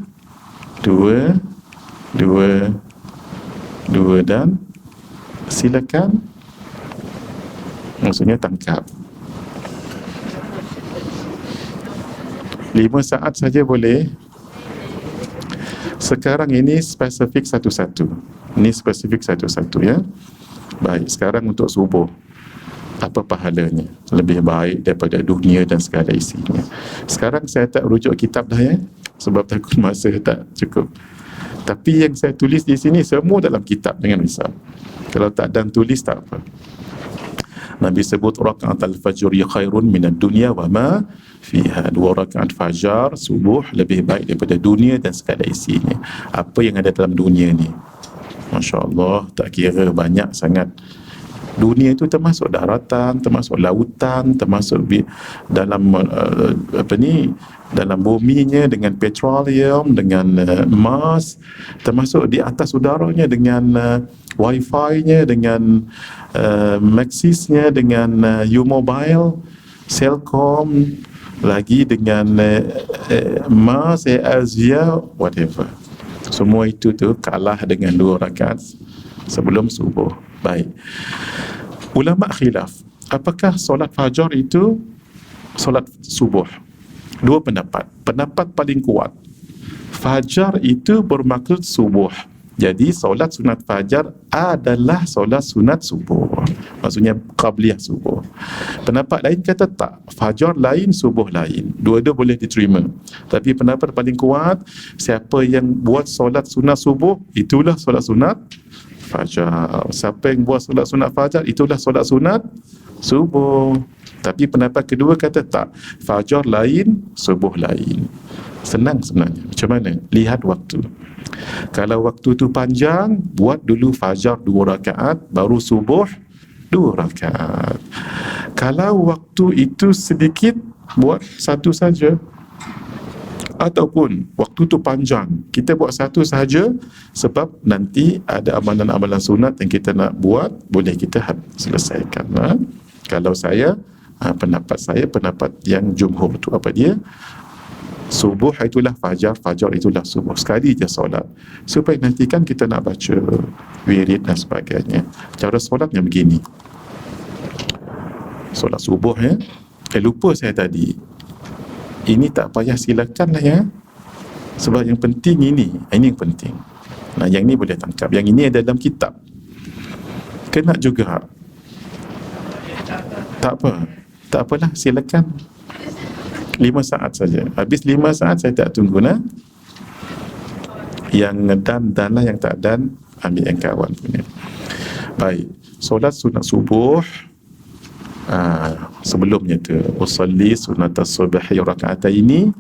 S1: dan silakan, maksudnya tangkap. 5 saat saja boleh. Sekarang ini spesifik satu-satu. Ini spesifik satu-satu ya. Baik, sekarang untuk subuh. Apa pahalanya? Lebih baik daripada dunia dan segala isinya. Sekarang saya tak rujuk kitab dah ya, sebab takut masa tak cukup. Tapi yang saya tulis di sini semua dalam kitab, jangan risau. Kalau tak dan tulis tak apa. Nabi sebut rakaat al-fajr khairun minad dunya wa ma fiha. 2 rakaat fajar subuh lebih baik daripada dunia dan segala isinya. Apa yang ada dalam dunia ni, masya-Allah, tak kira banyak sangat. Dunia itu termasuk daratan, termasuk lautan, termasuk dalam dalam buminya dengan petroleum, dengan emas, termasuk di atas udaranya dengan wifi-nya, dengan Maxis-nya, dengan U-Mobile, Celcom, lagi dengan Mars, Asia, whatever. Semua itu tu kalah dengan 2 rakaat sebelum subuh. Baik. Ulama khilaf, apakah solat fajar itu solat subuh? 2 pendapat. Pendapat paling kuat, fajar itu bermaksud subuh. Jadi solat sunat fajar adalah solat sunat subuh, maksudnya qabliyah subuh. Pendapat lain kata tak, fajar lain, subuh lain. Dua-dua boleh diterima. Tapi pendapat paling kuat, siapa yang buat solat sunat subuh, itulah solat sunat fajar. Siapa yang buat solat sunat fajar, itulah solat sunat subuh. Tapi pendapat kedua kata tak, fajar lain, subuh lain. Senang sebenarnya. Macam mana? Lihat waktu. Kalau waktu tu panjang, buat dulu fajar 2 rakaat, baru subuh 2 rakaat. Kalau waktu itu sedikit, buat satu saja. Ataupun waktu tu panjang, kita buat satu saja, sebab nanti ada amalan-amalan sunat yang kita nak buat, boleh kita selesaikan. Kalau saya, pendapat saya, pendapat yang jumhur tu apa dia? Subuh itulah fajar, fajar itulah subuh. Sekali je solat, supaya nanti kan kita nak baca wirid dan sebagainya. Cara solatnya begini. Solat subuh ya. Lupa saya tadi, ini tak payah silakan lah ya, sebab yang penting ini yang penting. Nah, yang ni boleh tangkap, yang ini ada dalam kitab. Kena juga, tak apa. Tak apalah, silakan 5 saat saja. Habis 5 saat saya tak tunggu nah. Yang dan lah, yang tak dan ambil yang kawan punya. Baik, solat sunat subuh sebelumnya tu usalli sunatas subhi raka'ataini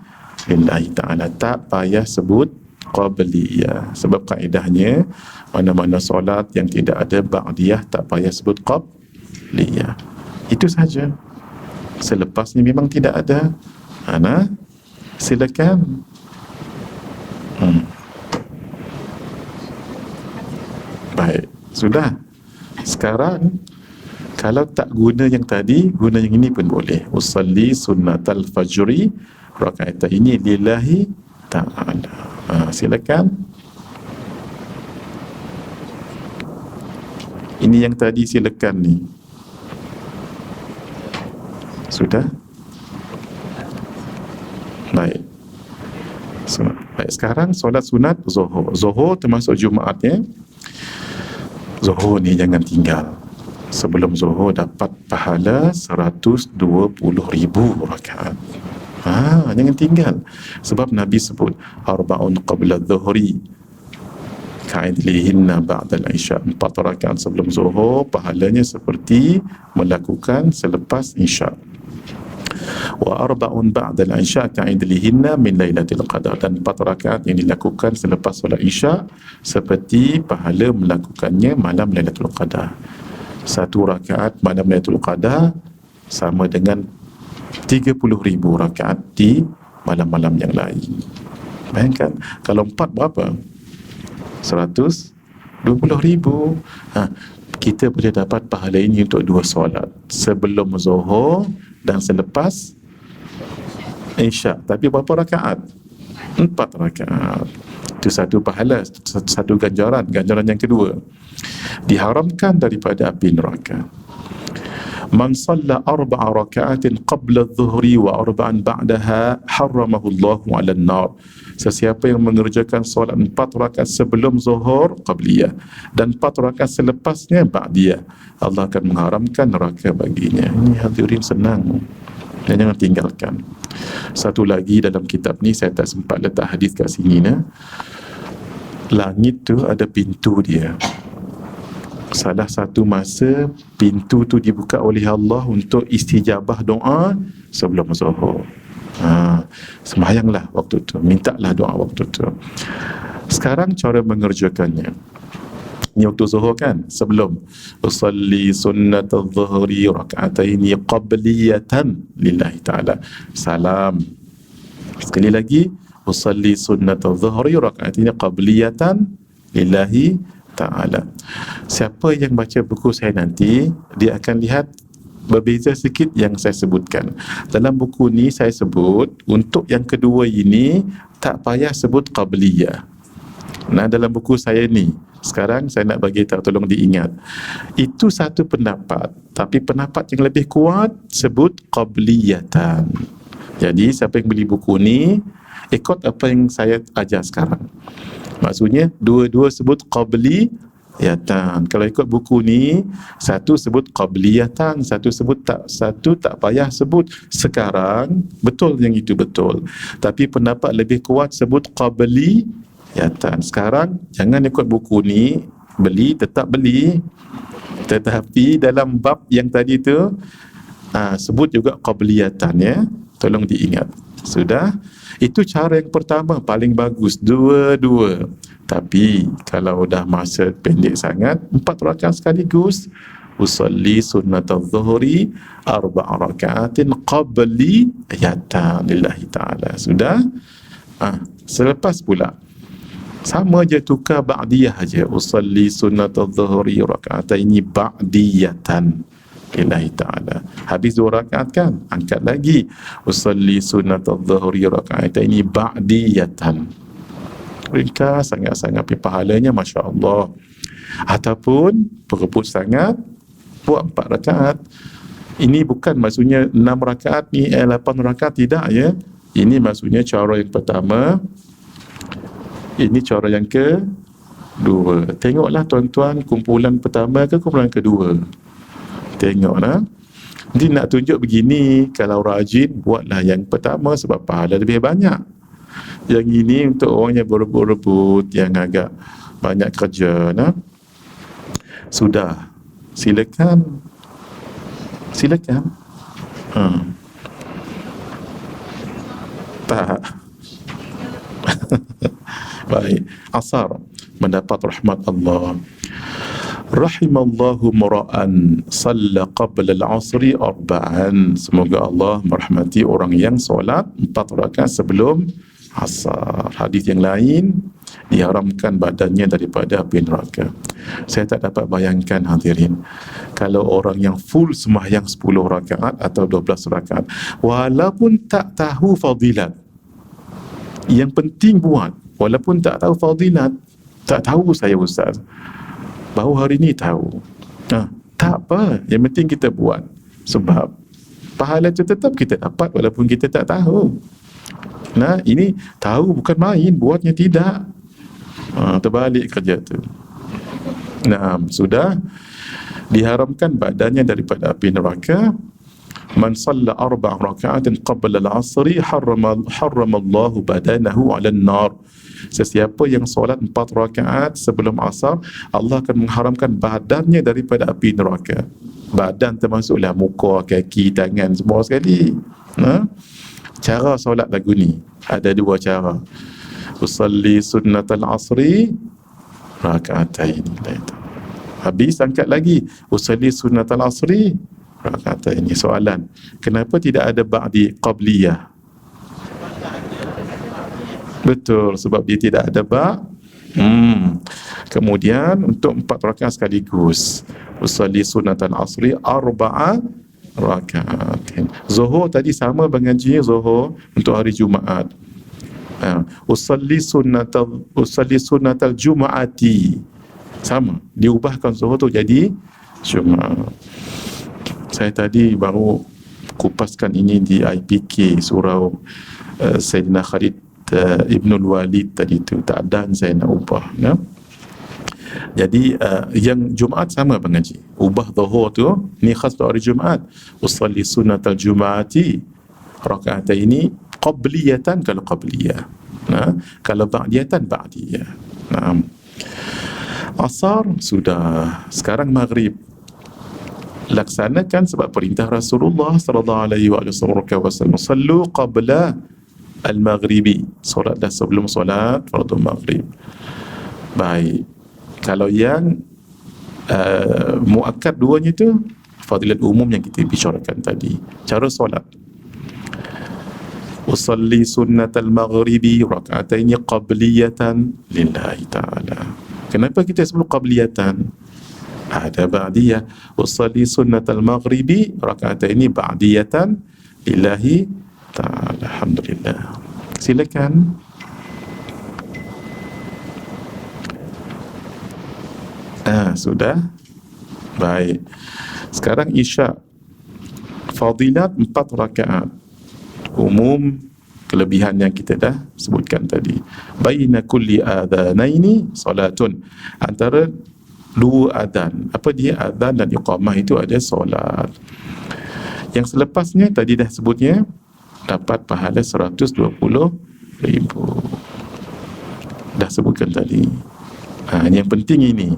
S1: lillahi ta'ala, tak payah sebut qabliyah, sebab kaedahnya mana-mana solat yang tidak ada ba'diyah tak payah sebut qabliyah. Itu saja. Selepasnya memang tidak ada. Silakan. Baik, sudah. Sekarang kalau tak guna yang tadi, guna yang ini pun boleh. Usalli sunnatal fajri raka'ataini lillahi ta'ala. Silakan. Ini yang tadi silakan ni. Sudah? Baik. Baik, sekarang solat sunat Zuhur. Zuhur termasuk Jumaat ya. Zuhur ni jangan tinggal. Sebelum Zuhur dapat pahala 120,000 rakaat. Jangan tinggal. Sebab Nabi sebut arba'un qabla dhuhri ka'idlihinna ba'dal isya. 4 rakaat sebelum Zuhur pahalanya seperti melakukan selepas Isya. Wa arba'un ba'dal isya ka'idlihinna min lailatul qadar. Dan 4 rakaat yang dilakukan selepas solat Isya seperti pahala melakukannya malam Lailatul Qadar. 1 rakaat malam Lailatul Qadar sama dengan 30,000 rakaat di malam-malam yang lain. Bayangkan, kalau 4 berapa? 120,000. Kita boleh dapat pahala ini untuk 2 solat, sebelum Zuhur dan selepas Isya. Tapi berapa rakaat? 4 rakaat. Itu satu pahala, satu ganjaran. Ganjaran yang kedua, diharamkan daripada api neraka. Man salla 4 raka'atin qabla adh-dhuhri wa 4 ba'daha harramahu Allahu 'alan nar. Sesiapa yang mengerjakan solat 4 rakaat sebelum Zuhur qabliyah dan 4 rakaat selepasnya ba'diyah, Allah akan mengharamkan neraka baginya. Ini hadirin senang, dan jangan tinggalkan. Satu lagi dalam kitab ni saya tak sempat letak hadis kat sini nah. Langit tu ada pintu dia. Salah satu masa pintu tu dibuka oleh Allah untuk istijabah doa sebelum Zuhur. Sembahyanglah waktu tu, mintalah doa waktu tu. Sekarang cara mengerjakannya, ini waktu Zuhur kan, sebelum usalli sunnatal dhuhri raka'ataini qabliyatan lillahi ta'ala, salam. Sekali lagi, usalli sunnatal dhuhri raka'ataini qabliyatan lillahi ta'ala. Siapa yang baca buku saya nanti, dia akan lihat berbeza sikit yang saya sebutkan. Dalam buku ni saya sebut untuk yang kedua ini tak payah sebut qabliyah. Dalam buku saya ni sekarang saya nak bagi tahu, tolong diingat. Itu satu pendapat, tapi pendapat yang lebih kuat sebut qabliyatan. Jadi siapa yang beli buku ni ikut apa yang saya ajar sekarang. Maksudnya dua-dua sebut qabliyatan. Kalau ikut buku ni, satu sebut qabliyatan, satu tak payah sebut. Sekarang betul yang itu betul, tapi pendapat lebih kuat sebut qabliyatan. Sekarang jangan ikut buku ni, tetap beli, tetapi dalam bab yang tadi tu sebut juga qabliyatan ya. Tolong diingat. Sudah? Itu cara yang pertama, paling bagus, dua-dua. Tapi kalau dah masa pendek sangat, 4 rakaat sekaligus. Usalli sunnatal dhuhri 4 rakaatin qabliyatan lillahi ta'ala. Sudah? Selepas pula sama je, tukar ba'diyah aja. Usalli sunnatal dhuhri raka'ataini ba'diyatan lillahi ta'ala. Habis 2 rakaat kan, angkat lagi. Usalli sunnatal dhuhri raka'ataini ba'diyatan. Ringkas sangat-sangat, pahalanya Masya Allah. Ataupun berebut sangat, buat 4 rakaat. Ini bukan maksudnya 6 rakaat ni 8 rakaat, tidak ya. Ini maksudnya cara yang pertama, ini cara yang kedua. Tengoklah tuan-tuan, kumpulan pertama ke kumpulan kedua. Tengoklah. Jadi nak tunjuk begini, kalau rajin buatlah yang pertama sebab pahala lebih banyak. Yang ini untuk orang yang berebut-rebut, yang agak banyak kerja, nah. Sudah, silakan. Tak. Baik. Asar, mendapat rahmat Allah. Rahimallahu mura'an salla qabla al-asri arba'an. Semoga Allah merahmati orang yang solat 4 rakaat sebelum asar. Hadis yang lain, diharamkan badannya daripada api neraka. Saya tak dapat bayangkan hadirin, kalau orang yang full sembahyang 10 rakaat atau 12 rakaat, walaupun tak tahu fadilat, yang penting buat, walaupun tak tahu fadilat. Tak tahu saya ustaz, baru hari ni tahu. Tak apa, yang penting kita buat, sebab pahala itu tetap kita dapat walaupun kita tak tahu. Nah, ini tahu bukan main, buatnya tidak. Terbalik kerja tu. Nah, sudah diharamkan badannya daripada api neraka. Man salla 4 raka'atin qabla al-'asri harrama Allahu badanahu 'ala an-nar. Sesiapa yang solat 4 rakaat sebelum asar, Allah akan mengharamkan badannya daripada api neraka. Badan termasuklah muka, kaki, tangan, semua sekali. Cara solat lagu ni ada 2 cara. Usalli sunnatal asri raka'atain. Habis angkat lagi, usalli sunnatal asri raka'atain. Soalan, kenapa tidak ada ba'di qabliyah? Betul, sebab dia tidak ada Kemudian untuk 4 rakaat sekaligus, usalli sunnatal asri 4 raka'atin. Zuhur tadi sama mengaji Zuhur untuk hari Jumaat. Usalli sunnatal Juma'ati, sama, diubahkan Zuhur tu jadi Jumaat. Saya tadi baru kupaskan ini di IPK surau Sayyidina Khalid Ibnul Walid tadi tu, tak ada saya nak ubah, ya? Jadi yang Jumaat sama mengaji, ubah Zuhur tu ni khas untuk hari Jumaat. Usalli sunnatal Juma'ati rakaat ini qabliyatan, kalau qabliyah. Kalau ba'diyatan ba'diyah. Asar sudah, sekarang maghrib. Laksanakan sebab perintah Rasulullah sallallahu alaihi wasallam, sallu qabla al-maghribi, solatlah sebelum solat fardu maghrib. Baik, kalau yang muakkad duanya tu fadilat umum yang kita bicarakan tadi. Cara solat, usalli sunnatal maghribi raka'ataini qabliyatan lillahi ta'ala. Kenapa kita sebut qabliyatan? Ada ba'diyah. Usalli sunnatal maghribi raka'ataini ba'diyatan lillahi ta'ala. Alhamdulillah. Silakan. Sudah. Baik. Sekarang Isya. Fadilat 4 rakaat. Umum kelebihan yang kita dah sebutkan tadi. Baina kulli adhanaini salatun. Antara 2 adhan. Apa dia? Adhan dan iqamah itu ada solat. Yang selepasnya tadi dah sebutnya, dapat pahala 120,000. Dah sebutkan tadi. Yang penting ini.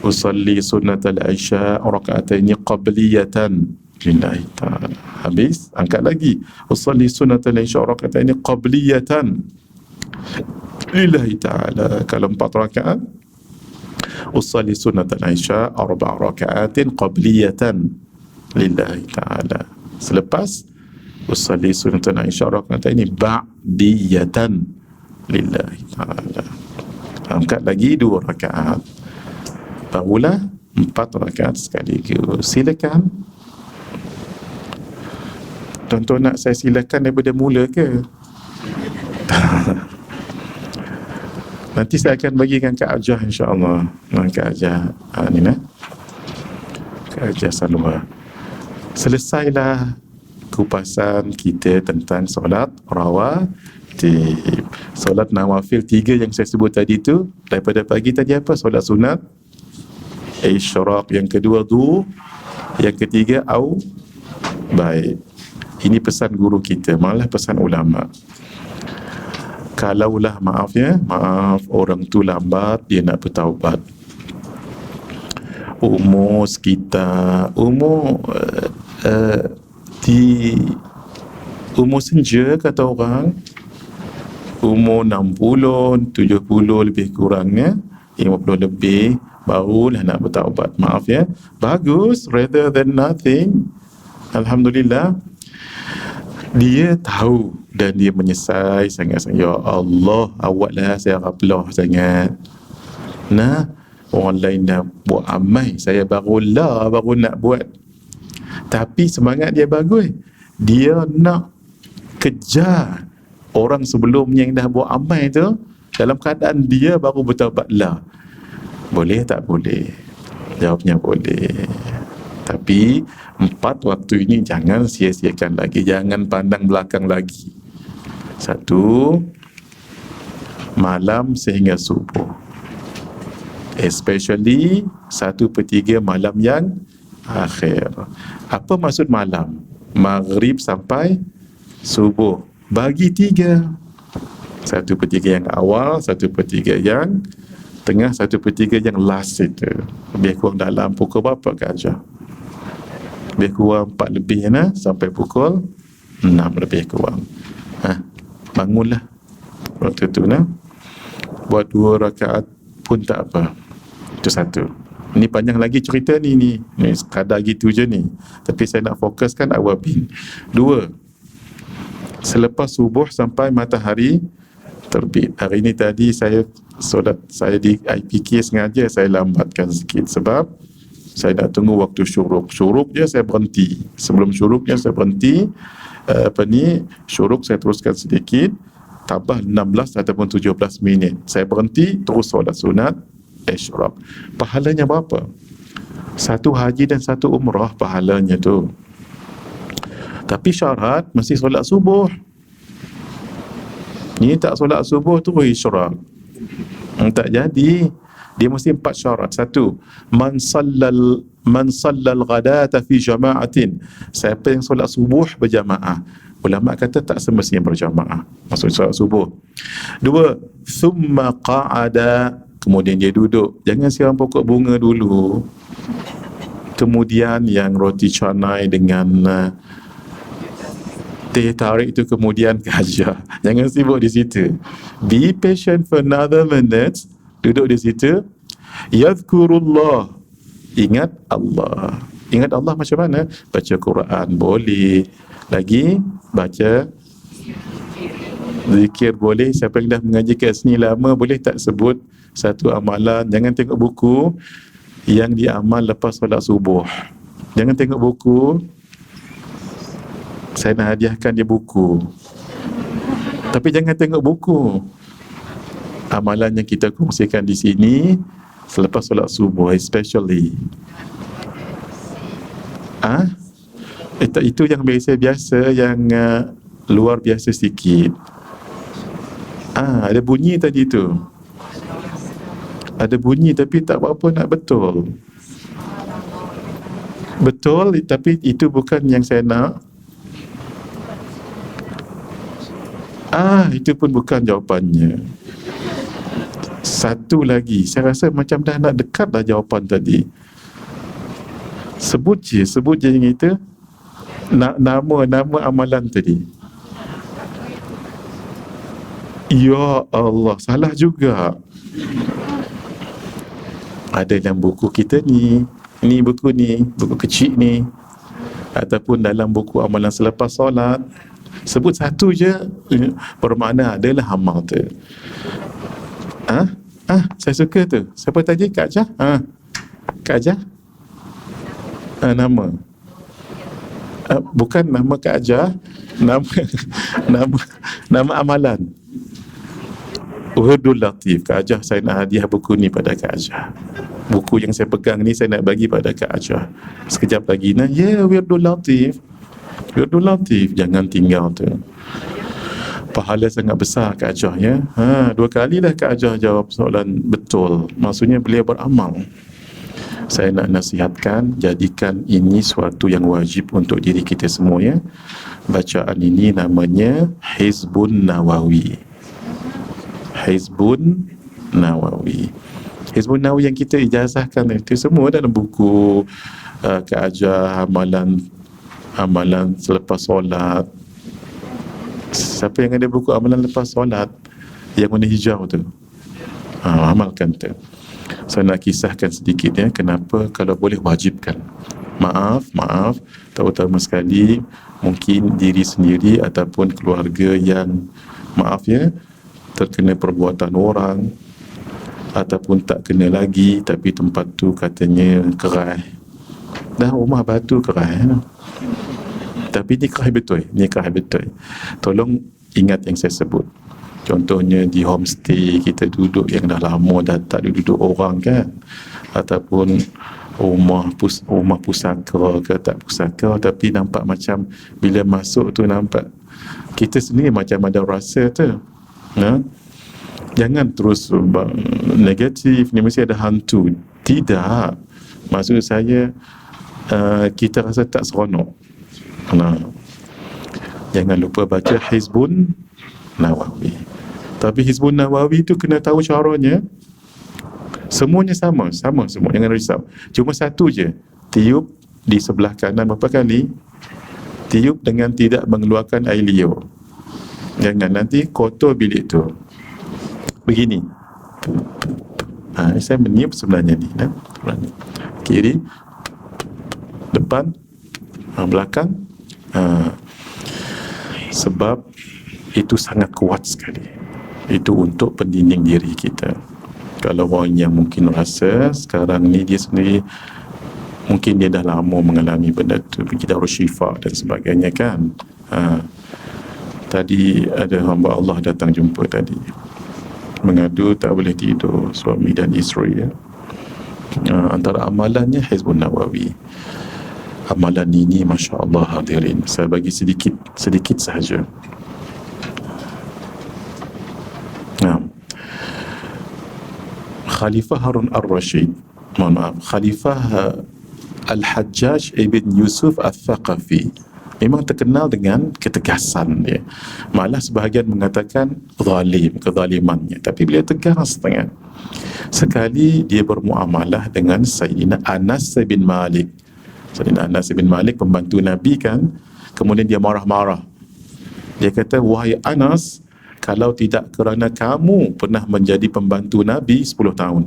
S1: Usalli sunnatal isya raka'ataini qabliyatan lillahi ta'ala. Habis, angkat lagi. Usalli sunnatal isya raka'ataini qabliyatan lillahi ta'ala. Kalau 4 rakaat, usalli sunnatal isya 4 raka'atin qabliyatan lillahi ta'ala. Selepas usalli sunnatal isya raka'ataini ba'diyatan lillahi ta'ala. Angkat lagi 2 rakaat, barulah 4 rakaat sekaligus. Silakan. Tuan-tuan nak saya silakan daripada mula ke? Nanti saya akan bagikan Kak Ajah, insya-Allah. Kak Ajah ni nah. Kak Ajah Salwa. Selesailah kupasan kita tentang solat rawatib. Solat nawafil 3 yang saya sebut tadi tu, daripada pagi tadi apa? Solat sunat, isyraq, yang kedua Yang ketiga, baik. Ini pesan guru kita, malah pesan ulama. Kalaulah maaf orang tu lambat dia nak bertaubat, umur sekitar di umur senja kata orang, umur 60, 70 lebih kurangnya, 50 lebih, barulah nak bertaubat. Maaf ya, bagus, rather than nothing. Alhamdulillah, dia tahu dan dia menyesal sangat-sangat. Ya Allah, awaklah saya raplah sangat. Nah, orang lain dah buat amai, saya baru nak buat. Tapi semangat dia bagus. Dia nak kejar orang sebelumnya yang dah buat amai tu, dalam keadaan dia baru bertaubatlah. Boleh tak boleh? Jawabnya boleh. Tapi 4 waktu ini jangan sia-siakan lagi, jangan pandang belakang lagi. 1, malam sehingga subuh, especially 1/3 malam yang akhir. Apa maksud malam? Maghrib sampai subuh, bagi 3. 1/3 yang awal, 1/3 yang tengah, 1/3 yang last itu. Lebih kurang dalam pukul berapa Kak Ajar? Lebih kurang 4 lebih sampai pukul 6 lebih kurang. Bangunlah waktu tu buat 2 rakaat pun tak apa. Itu 1. Ini panjang lagi cerita ni sekadar gitu je ni, tapi saya nak fokuskan awal bin. 2, selepas subuh sampai matahari terbit. Hari ni tadi saya solat, saya di IPK sengaja saya lambatkan sikit sebab saya nak tunggu waktu syuruk. Syuruk je saya berhenti. Sebelum syuruknya saya berhenti. Syuruk saya teruskan sedikit, tambah 16 ataupun 17 minit. Saya berhenti, terus solat sunat isyraq. Pahalanya berapa? 1 haji dan 1 umrah pahalanya tu. Tapi syarat mesti solat subuh. Ni tak solat subuh tu isyraq, tak jadi. Dia mesti 4 syarat. 1, man sallal ghadata fi jama'atin, siapa yang solat subuh berjamaah. Ulama kata tak semestinya berjamaah maksud solat subuh. 2, thumma qa'ada, kemudian dia duduk. Jangan siram pokok bunga dulu, kemudian yang roti canai dengan teh tarik itu kemudian kajar. Jangan sibuk di situ. Be patient for another minute. Duduk di situ. Yadhkurullah, ingat Allah. Ingat Allah macam mana? Baca Quran boleh. Lagi baca zikir boleh. Siapa yang dah mengaji kat sini lama, boleh tak sebut satu amalan? Jangan tengok buku yang diamal lepas solat subuh. Jangan tengok buku. Saya nak hadiahkan dia buku, tapi jangan tengok buku. Amalan yang kita kongsikan di sini selepas solat subuh especially. Itu yang biasa-biasa, yang luar biasa sikit. Ada bunyi tadi tu. Ada bunyi tapi tak apa-apa nak betul. Betul, tapi itu bukan yang saya nak. Itu pun bukan jawapannya. 1 lagi, saya rasa macam dah nak dekat dah jawapan tadi. Sebut je yang itu. Nama amalan tadi. Ya Allah, salah juga. Ada dalam buku kita ni. Ini buku ni, buku kecil ni, ataupun dalam buku amalan selepas solat. Sebut 1 je, bermakna adalah amal tu. Saya suka tu. Siapa tadi? Kak Jah? Kak Jah? Nama. Bukan nama Kak Jah, nama amalan. Wirdul Latif. Kak Jah, saya nak hadiah buku ni pada Kak Jah. Buku yang saya pegang ni saya nak bagi pada Kak Jah. Sekejap lagi Wirdul Latif. Wirdul Latif, jangan tinggal tu. Pahala sangat besar Kak Ajah ya. 2 kali dah Kak Ajah jawab soalan betul. Maksudnya beliau beramal. Saya nak nasihatkan, jadikan ini suatu yang wajib untuk diri kita semua, ya. Bacaan ini namanya Hizbun Nawawi. Hizbun Nawawi. Hizbun Nawawi yang kita ijazahkan itu semua dalam buku keajar amalan selepas solat. Siapa yang ada buku amalan lepas solat yang warna hijau tu, amalkan tu. Saya nak kisahkan sedikit, ya, kenapa kalau boleh wajibkan. Maaf, terutama sekali mungkin diri sendiri ataupun keluarga yang, maaf ya, terkena perbuatan orang ataupun tak kena lagi tapi tempat tu katanya keras, dah rumah batu keras, ya. Tapi ni keras betul. Tolong ingat yang saya sebut. Contohnya di homestay kita duduk yang dah lama dah tak duduk orang kan, ataupun rumah pusaka ke tak pusaka, tapi nampak macam bila masuk tu nampak kita sendiri macam ada rasa tu, ya? Jangan terus negatif, ni mesti ada hantu. Tidak, maksud saya kita rasa tak seronok. Jangan lupa baca Hizbun Nawawi. Tapi Hizbun Nawawi tu kena tahu caranya. Semuanya sama semua, jangan risau. Cuma satu je, tiup di sebelah kanan berapa kali, tiup dengan tidak mengeluarkan air liur. Jangan nanti kotor bilik tu. Begini, saya meniup sebenarnya ni, kiri, depan, belakang, sebab itu sangat kuat sekali. Itu untuk pendinding diri kita. Kalau orang yang mungkin rasa sekarang ni dia sendiri mungkin dia dah lama mengalami benda tu, pergi darul syifa dan sebagainya kan. Tadi ada hamba Allah datang jumpa tadi, mengadu tak boleh tidur, suami dan isteri, ya. Antara amalannya Hizbun Nawawi. Amalan ini Masya Allah hadirin, saya bagi sedikit sahaja. Khalifah Harun Ar-Rashid, Khalifah Al-Hajjaj Ibn Yusuf Al-Thaqafi memang terkenal dengan ketegasan dia. Malah sebahagian mengatakan kezalimannya, tapi beliau tegas sangat. Sekali dia bermuamalah dengan Sayyidina Anas bin Malik. Sayyidina Anas bin Malik pembantu Nabi kan. Kemudian dia marah-marah. Dia kata, wahai Anas, kalau tidak kerana kamu pernah menjadi pembantu Nabi 10 tahun,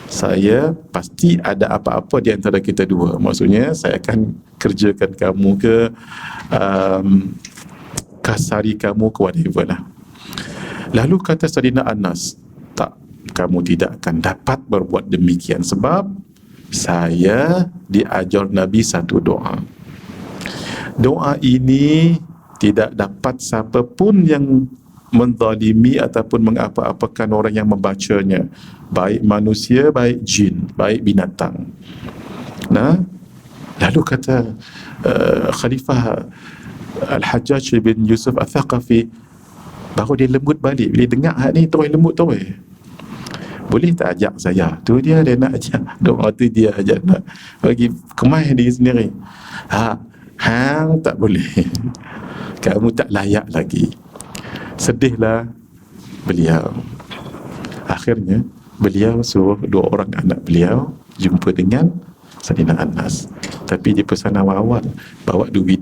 S1: saya pasti ada apa-apa di antara kita dua. Maksudnya saya akan kerjakan kamu ke, kasari kamu ke whatever lah. Lalu kata Sayyidina Anas, tak, kamu tidak akan dapat berbuat demikian sebab saya diajar Nabi satu doa. Doa ini tidak dapat siapa pun yang menzalimi ataupun mengapa-apakan orang yang membacanya, baik manusia, baik jin, baik binatang. Lalu kata Khalifah Al-Hajjaj bin Yusuf Al-Thaqafi, baru dia lembut balik. Bila dengar hal ni terus lembut terus. Boleh tak ajak saya? Tu dia nak ajak. Doa tu dia ajak nak bagi kemas diri sendiri. Hang tak boleh. Kamu tak layak lagi. Sedihlah beliau. Akhirnya beliau suruh 2 orang anak beliau jumpa dengan Sayyidina Anas. Tapi di pesan awal, bawa duit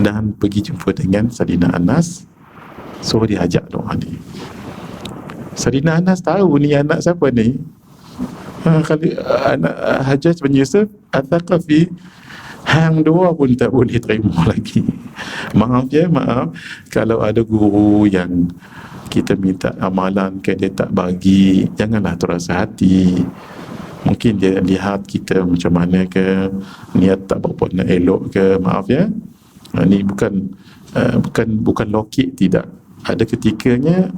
S1: dan pergi jumpa dengan Sayyidina Anas, suruh dia ajak doa ni. Sayyidina Anas tahu ni anak siapa ni, anak Hajjaj bin Yusuf Al-Thaqafi. Hang dua pun tak boleh terima lagi. Maaf kalau ada guru yang kita minta amalan ke dia tak bagi, janganlah terasa hati. Mungkin dia lihat kita macam mana ke, niat tak berbuat nak elok ke, maaf ya. Ni bukan lokik, tidak. Ada ketikanya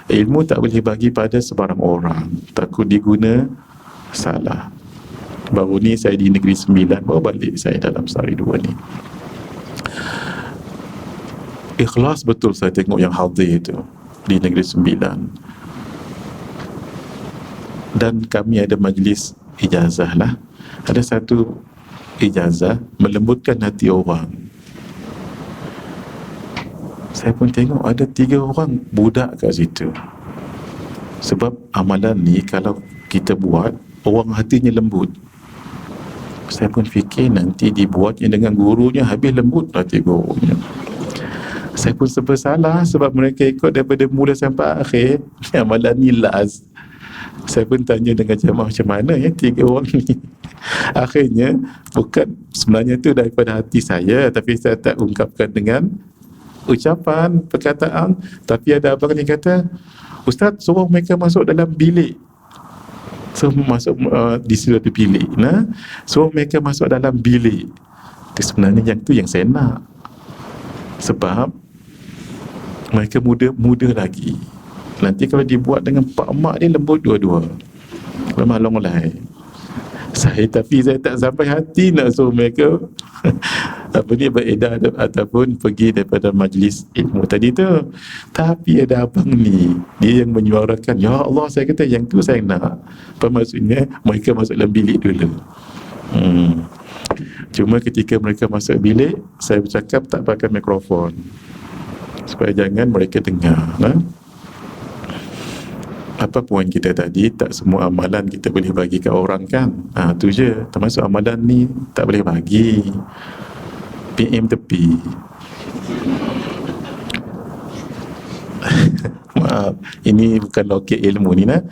S1: ilmu tak boleh bagi pada sebarang orang, takut diguna salah. Baru ni saya di Negeri Sembilan, baru balik saya dalam sehari 2 ni. Ikhlas betul saya tengok yang hadir itu di Negeri Sembilan. Dan kami ada majlis ijazah lah. Ada satu ijazah melembutkan hati orang. Saya pun tengok ada 3 orang budak kat situ. Sebab amalan ni kalau kita buat, orang hatinya lembut. Saya pun fikir nanti dibuatnya dengan gurunya, habis lembut hati gurunya. Saya pun serba salah sebab mereka ikut daripada mula sampai akhir. Amalan ni last. Saya pun tanya dengan jemaah, macam mana ya 3 orang ni? Akhirnya bukan, sebenarnya tu daripada hati saya, tapi saya tak ungkapkan dengan ucapan, perkataan. Tapi ada abang ni kata, Ustaz suruh mereka masuk dalam bilik. So masuk di satu bilik, nah, suruh mereka masuk dalam bilik. Itu sebenarnya yang tu yang saya nak. Sebab mereka muda lagi. Nanti kalau dibuat dengan pak mak dia, lembut dua-dua, lemah longlai. Tapi saya tak sampai hati nak suruh mereka beredar ataupun pergi daripada majlis ilmu tadi tu. Tapi ada abang ni, dia yang menyuarakan, ya Allah, saya kata yang tu saya nak. Apa maksudnya? Mereka masuk dalam bilik dulu. Cuma ketika mereka masuk bilik, saya bercakap tak pakai mikrofon supaya jangan mereka dengar. Apa poin kita tadi? Tak semua amalan kita boleh bagi ke orang kan? Tu je. Termasuk amalan ni tak boleh bagi. PM tepi. Maaf, ini bukan loket ilmu ni nah.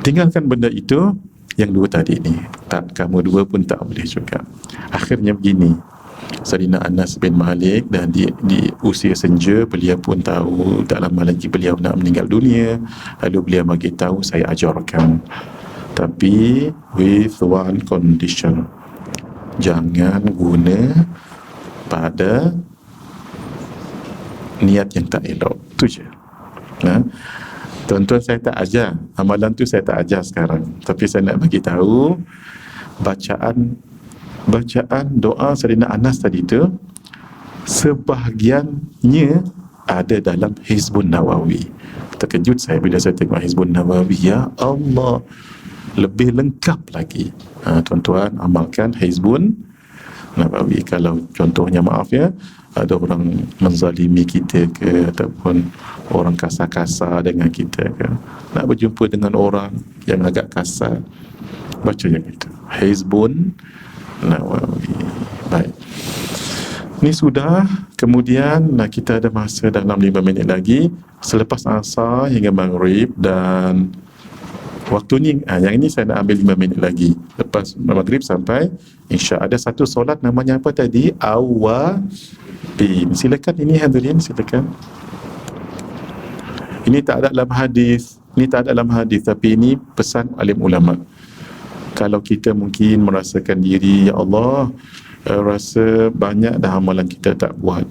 S1: Tinggalkan benda itu. Yang 2 tadi ni, tak, kamu 2 pun tak boleh juga. Akhirnya begini, Sayyidina Anas bin Malik, dan di usia senja beliau pun tahu tak lama lagi beliau nak meninggal dunia. Lalu beliau bagi tahu, saya ajarkan, tapi with one condition, jangan guna pada niat yang tak elok. Itu je. Tuan-tuan, saya tak ajar amalan tu, saya tak ajar sekarang, tapi saya nak bagi tahu bacaan doa Sayyidina Anas tadi tu sebahagiannya ada dalam Hizbun Nawawi. Terkejut saya bila saya tengok Hizbun Nawawi. Ya Allah, lebih lengkap lagi. Tuan-tuan, amalkan Hizbun Nawawi. Kalau contohnya, maaf ya, ada orang menzalimi kita ke, ataupun orang kasar-kasar dengan kita ke, nak berjumpa dengan orang yang agak kasar, baca yang itu, Hizbun Nawawi. Baik, ini sudah. Kemudian kita ada masa dalam 5 minit lagi selepas asar hingga maghrib, dan waktu ni, yang ini saya nak ambil 5 minit lagi lepas maghrib sampai Isya. Ada satu solat namanya apa tadi? Awabin. Silakan, ini hadirin, silakan. Ini tak ada dalam hadis, tapi ini pesan alim ulama. Kalau kita mungkin merasakan diri, ya Allah, rasa banyak dah amalan kita tak buat,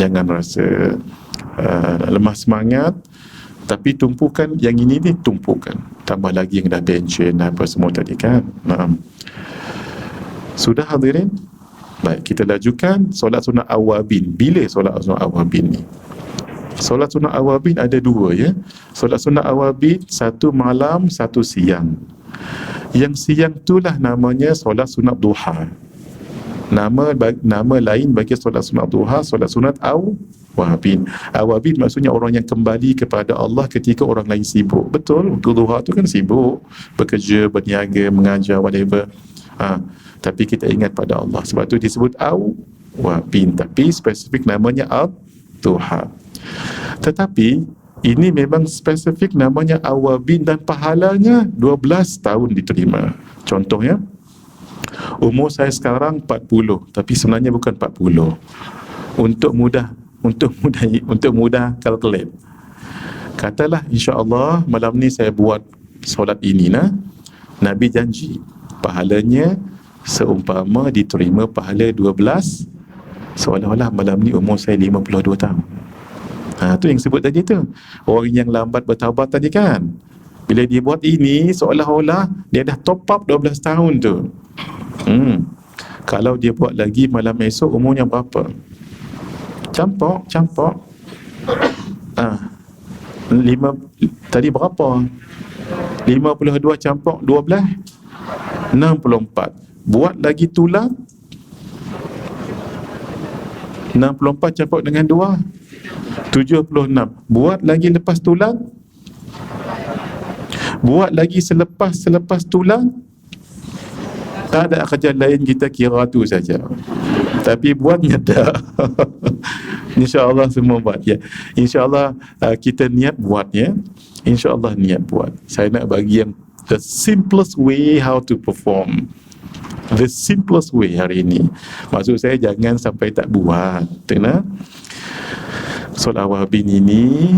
S1: jangan rasa lemah semangat, tapi tumpukan yang ini ni, tumpukan, tambah lagi yang dah benchen apa semua tadi kan. Sudah hadirin? Baik, kita lajukan solat sunat awabin. Bila solat sunat awabin ni? Solat sunat awabin ada 2 ya. Solat sunat awabin, 1 malam, 1 siang. Yang siang itulah namanya solat sunat duha. Nama lain bagi solat sunat duha, solat sunat awabin. Awabin maksudnya orang yang kembali kepada Allah ketika orang lain sibuk. Betul, duha tu kan sibuk, bekerja, berniaga, mengajar, whatever. Tapi kita ingat pada Allah, sebab tu disebut awabin, tapi spesifik namanya duha. Tetapi ini memang spesifik namanya awabin, dan pahalanya 12 tahun diterima. Contohnya, umur saya sekarang 40, tapi sebenarnya bukan 40. Untuk mudah calculate, katalah insya-Allah malam ni saya buat solat ini Nabi janji pahalanya seumpama diterima pahala 12, seolah-olah malam ni umur saya 52 tahun. Tu yang sebut tadi tu, orang yang lambat bertaubat tadi kan, bila dia buat ini seolah-olah dia dah top up 12 tahun tu. Kalau dia buat lagi malam esok, umurnya berapa? Campur 5 Tadi berapa? 52 campur 12, 64. Buat lagi tulang, 64 campur dengan 2, 76. Buat lagi lepas tulang, buat lagi selepas tulang. Tak ada kerja lain, kita kira tu saja. Tapi buatnya tak. InsyaAllah semua buat ya. InsyaAllah kita niat buat ya. InsyaAllah niat buat. Saya nak bagi yang the simplest way how to perform. The simplest way hari ini. Maksud saya jangan sampai tak buat. Kena solat awabin ini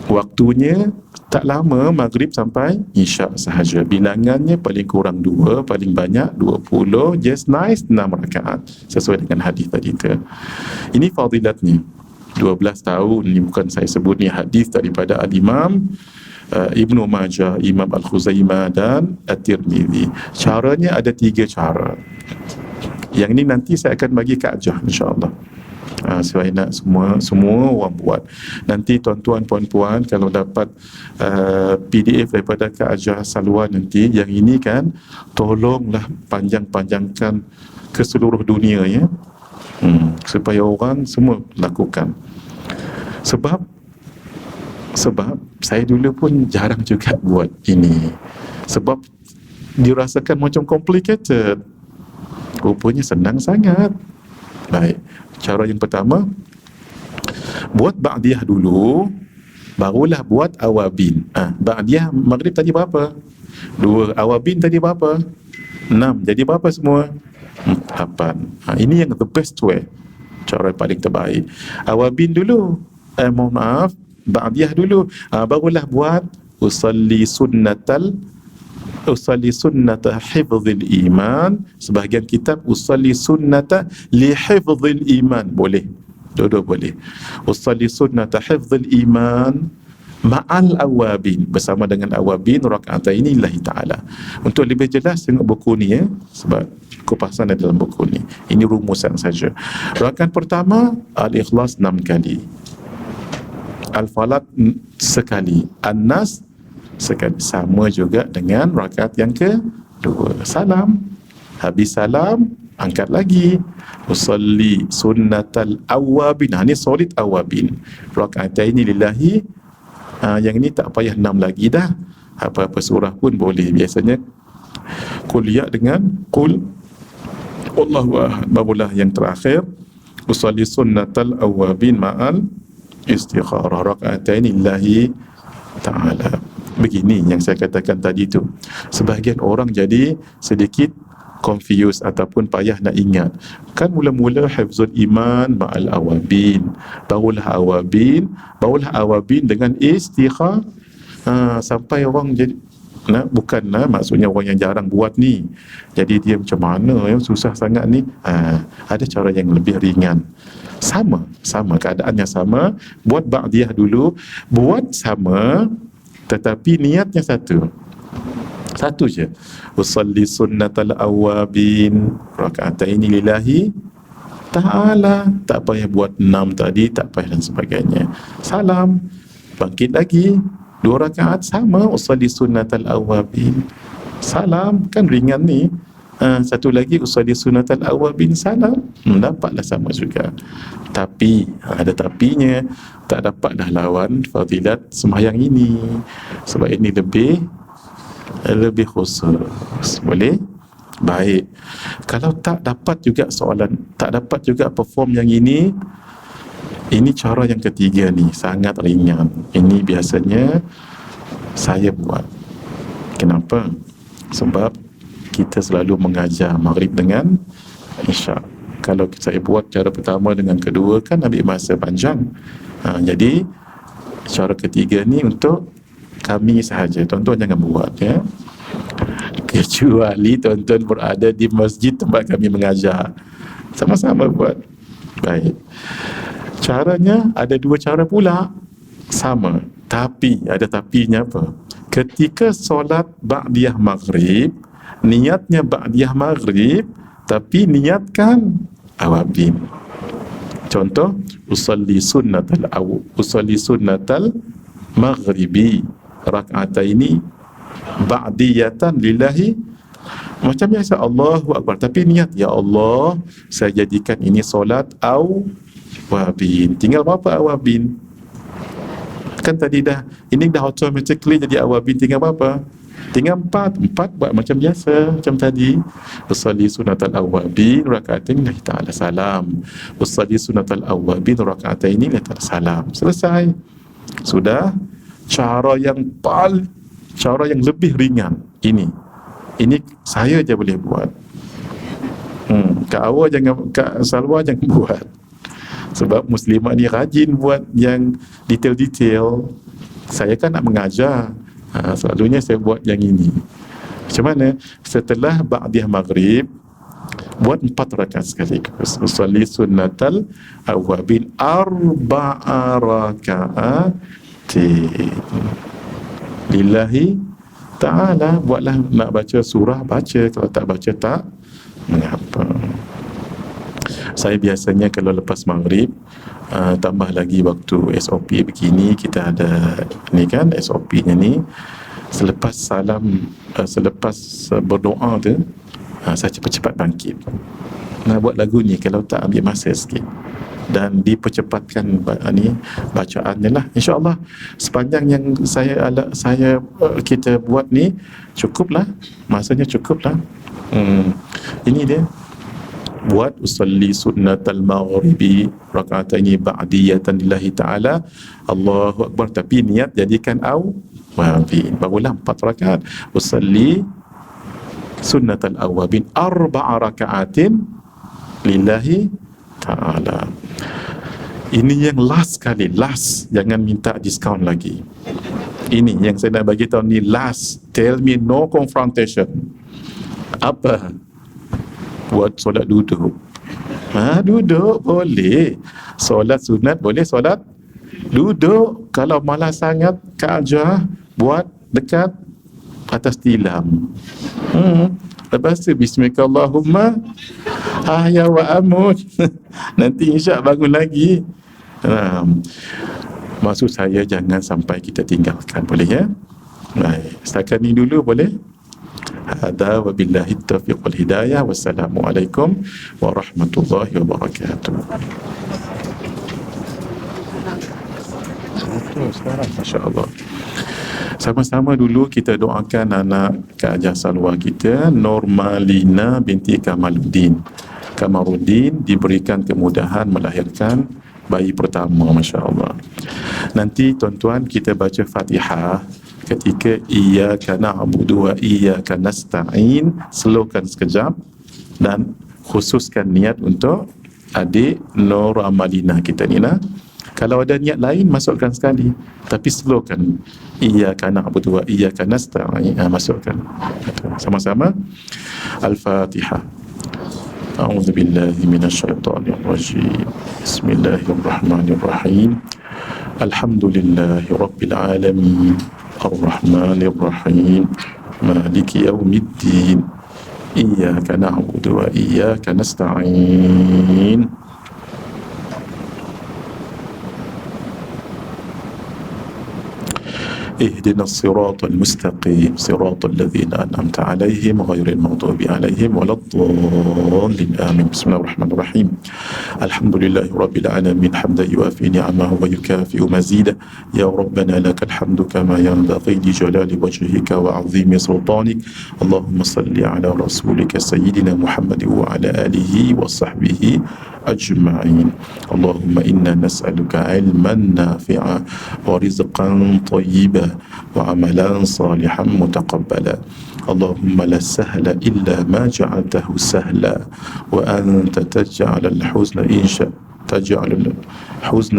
S1: waktunya tak lama, maghrib sampai isyak sahaja. Bilangannya paling kurang 2, paling banyak 20, just nice 6 rakaat sesuai dengan hadis tadi tu. Ini fadilatnya 12 tahun. Ini bukan saya sebut, ni hadis daripada Al-Imam Ibnu Majah, Imam Al-Khuzaimah dan At-Tirmidzi. Caranya ada 3 cara. Yang ini nanti saya akan bagi kaedah insya-Allah. Saya nak semua orang buat. Nanti tuan-tuan puan-puan kalau dapat PDF daripada Kak Ajah Salwa nanti, yang ini kan tolonglah panjang-panjangkan ke seluruh dunia ya. Supaya orang semua lakukan. Sebab saya dulu pun jarang juga buat ini. Sebab dirasakan macam complicated. Rupanya senang sangat. Baik. Cara yang pertama, buat ba'diyah dulu, barulah buat awabin. Ba'diyah maghrib tadi berapa? 2. Awabin tadi berapa? 6. Jadi berapa semua? 8. Ini yang the best way. Cara paling terbaik. Awabin dulu. Mohon maaf, ba'diyah dulu. Barulah buat usalli sunnata hifzil iman. Sebahagian kitab usalli sunnata li hifzil iman. Boleh, dua-dua boleh. Usalli sunnata hifzil iman ma'al awabin, bersama dengan awabin raka'ataini lillahi ta'ala. Untuk lebih jelas tengok buku ni ya, sebab kupasan ada dalam buku ni. Ini rumusan saja. Rakaat pertama Al-Ikhlas 6 kali, Al-Falaq sekali, An-Nas sekali. Sama juga dengan rakaat yang kedua. Salam, habis salam angkat lagi, usalli sunnatal awabin. Ini solid awabin, raka'ataini lillahi. Yang ini tak payah 6 lagi dah, apa-apa surah pun boleh. Biasanya kuliah dengan qul Allahu ahad. Barulah yang terakhir usalli sunnatal awabin ma'al istikharah raka'ataini lillahi ta'ala. Begini yang saya katakan tadi tu. Sebahagian orang jadi sedikit confused ataupun payah nak ingat. Kan mula-mula hifzul iman ma'al awabin, barulah awabin dengan istikharah. Sampai orang jadi bukanlah maksudnya orang yang jarang buat ni, jadi dia macam mana yang susah sangat ni. Ada cara yang lebih ringan. Sama keadaannya sama. Buat ba'diyah dulu, buat sama, tetapi niatnya satu je. Usalli sunnatal awabin raka'ataini lillahi ta'ala. Tak payah buat 6 tadi, tak payah dan sebagainya. Salam, bangkit lagi 2 rakaat sama, usalli sunnatal awabin, salam. Kan ringan ni. Satu lagi usalli sunnatal awabin, salam. Dapatlah sama juga. Tapi ada tapinya, tak dapat dah lawan fadilat sembahyang ini. Sebab ini lebih khusus. Boleh? Baik. Kalau tak dapat juga soalan, tak dapat juga perform yang ini cara yang ketiga ni, sangat ringan. Ini biasanya saya buat. Kenapa? Sebab kita selalu mengajar maghrib dengan isyak. Kalau saya buat cara pertama dengan kedua kan ambil masa panjang. Jadi cara ketiga ni untuk kami sahaja. Tuan-tuan jangan buat ya. Kecuali tuan-tuan berada di masjid tempat kami mengajar. Sama-sama buat. Baik. Caranya ada 2 cara pula. Sama. Tapi ada tapinya apa? Ketika solat ba'diyah maghrib, niatnya ba'diyah maghrib, tapi niatkan awabin. Contoh, usalli sunnatal maghribi rak'ataini ba'diyatan lillahi. Macam biasa Allahu Akbar, tapi niat, ya Allah, saya jadikan ini solat awabin. Tinggal berapa awabin? Kan tadi dah, ini dah automatically jadi awabin. Tinggal berapa? Tinggal 4 buat macam biasa, macam tadi. Usalli sunatal awabin raka'atain lillahi ta'ala salam. Usalli sunatal awabin raka'ataini lillahi ta'ala salam. Selesai. Sudah. Cara yang lebih ringan ini saya je boleh buat. Kak Awa Kak Salwa jangan buat. Sebab muslimah ni rajin buat yang detail-detail. Saya kan nak mengajar, selalunya saya buat yang ini. Macam mana? Setelah ba'diyah maghrib, buat 4 rakaat sekaligus. Usalli sunnatal awabin arba'a raka'atin lillahi ta'ala. Buatlah, nak baca surah baca, kalau tak baca tak mengapa. Saya biasanya kalau lepas maghrib, tambah lagi waktu SOP begini, kita ada ni kan SOP-nya ni, selepas salam, selepas berdoa tu, saya cepat-cepat bangkit nak buat lagu ni, kalau tak ambil masa sikit dan dipercepatkan ni bacaannya lah. InsyaAllah sepanjang yang kita buat ni cukuplah, masanya cukuplah. Ini dia, buat usalli sunnatal maghribi raka'ataini ba'diyatan lillahi ta'ala Allahu Akbar, tapi niat jadikan awabin. Barulah 4 rakaat. Usalli sunnatal awabin arba'a raka'atin lillahi ta'ala. Ini yang last kali, last, jangan minta diskaun lagi. Ini yang saya nak bagi tahu ni last. Tell me no confrontation. Apa? Buat solat duduk. Duduk boleh. Solat sunat boleh, solat duduk. Kalau malas sangat Ka'jah, buat dekat atas tilam. Lepas tu bismillahirrahmanirrahim, ahya wa amut. Nanti insya bangun lagi. Maksud saya jangan sampai kita tinggalkan, boleh ya? Baik, setakat ni dulu boleh? Hada wa billahi taufiq wal hidayah. Wassalamualaikum warahmatullahi wabarakatuh. Masya-Allah. Sama-sama dulu kita doakan anak Kak Hajah Salwa kita, Normalina binti Kamaluddin diberikan kemudahan melahirkan bayi pertama, masya-Allah. Nanti tuan-tuan kita baca Fatihah ketika iyyaka na'budu wa iyyaka nasta'in, slowkan sekejap dan khususkan niat untuk adik Nur Amalina kita ni lah. Kalau ada niat lain masukkan sekali, tapi slowkan iyyaka na'budu wa iyyaka nasta'in, masukkan sama-sama. Al-Fatihah. A'udzu billahi minasyaitonir rajim. Bismillahirrahmanirrahim. Alhamdulillahi rabbil alamin. Ar-Rahmanir-Rahim. Maliki yaumiddin. Iyyaka na'budu wa iyyaka nasta'in. اهدنا الصراط المستقيم صراط الذين أنعمت عليهم غير المغضوب عليهم ولا الضالين آمين. بسم الله الرحمن الرحيم. الحمد لله رب العالمين حمدا يوافي نعمه ويكافئ مزيدا. يا ربنا لك الحمد كما ينبغي لجلال وجهك وعظيم سلطانك. اللهم صل على رسولك سيدنا محمد وعلى آله وصحبه أجمعين. اللهم إنا نسألك علما نافعا ورزقا طيبا وعملا صالحا متقبلا. اللهم لا سهل إلا ما جعلته سهلا وأنت تجعل الحزن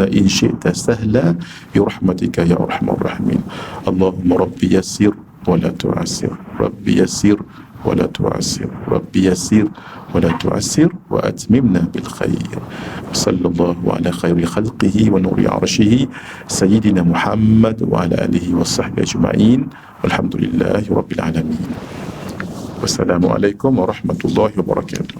S1: إن شئت سهلا برحمتك يا أرحم الراحمين. اللهم ربي يسر ولا تعسر، ربي يسر ولا تعسر، ربي يسر ولا تعسر وأتممنا بالخير. صلى الله على خير خلقه ونور عرشه سيدنا محمد وعلى آله وصحبه أجمعين والحمد لله رب العالمين. والسلام عليكم ورحمة الله وبركاته.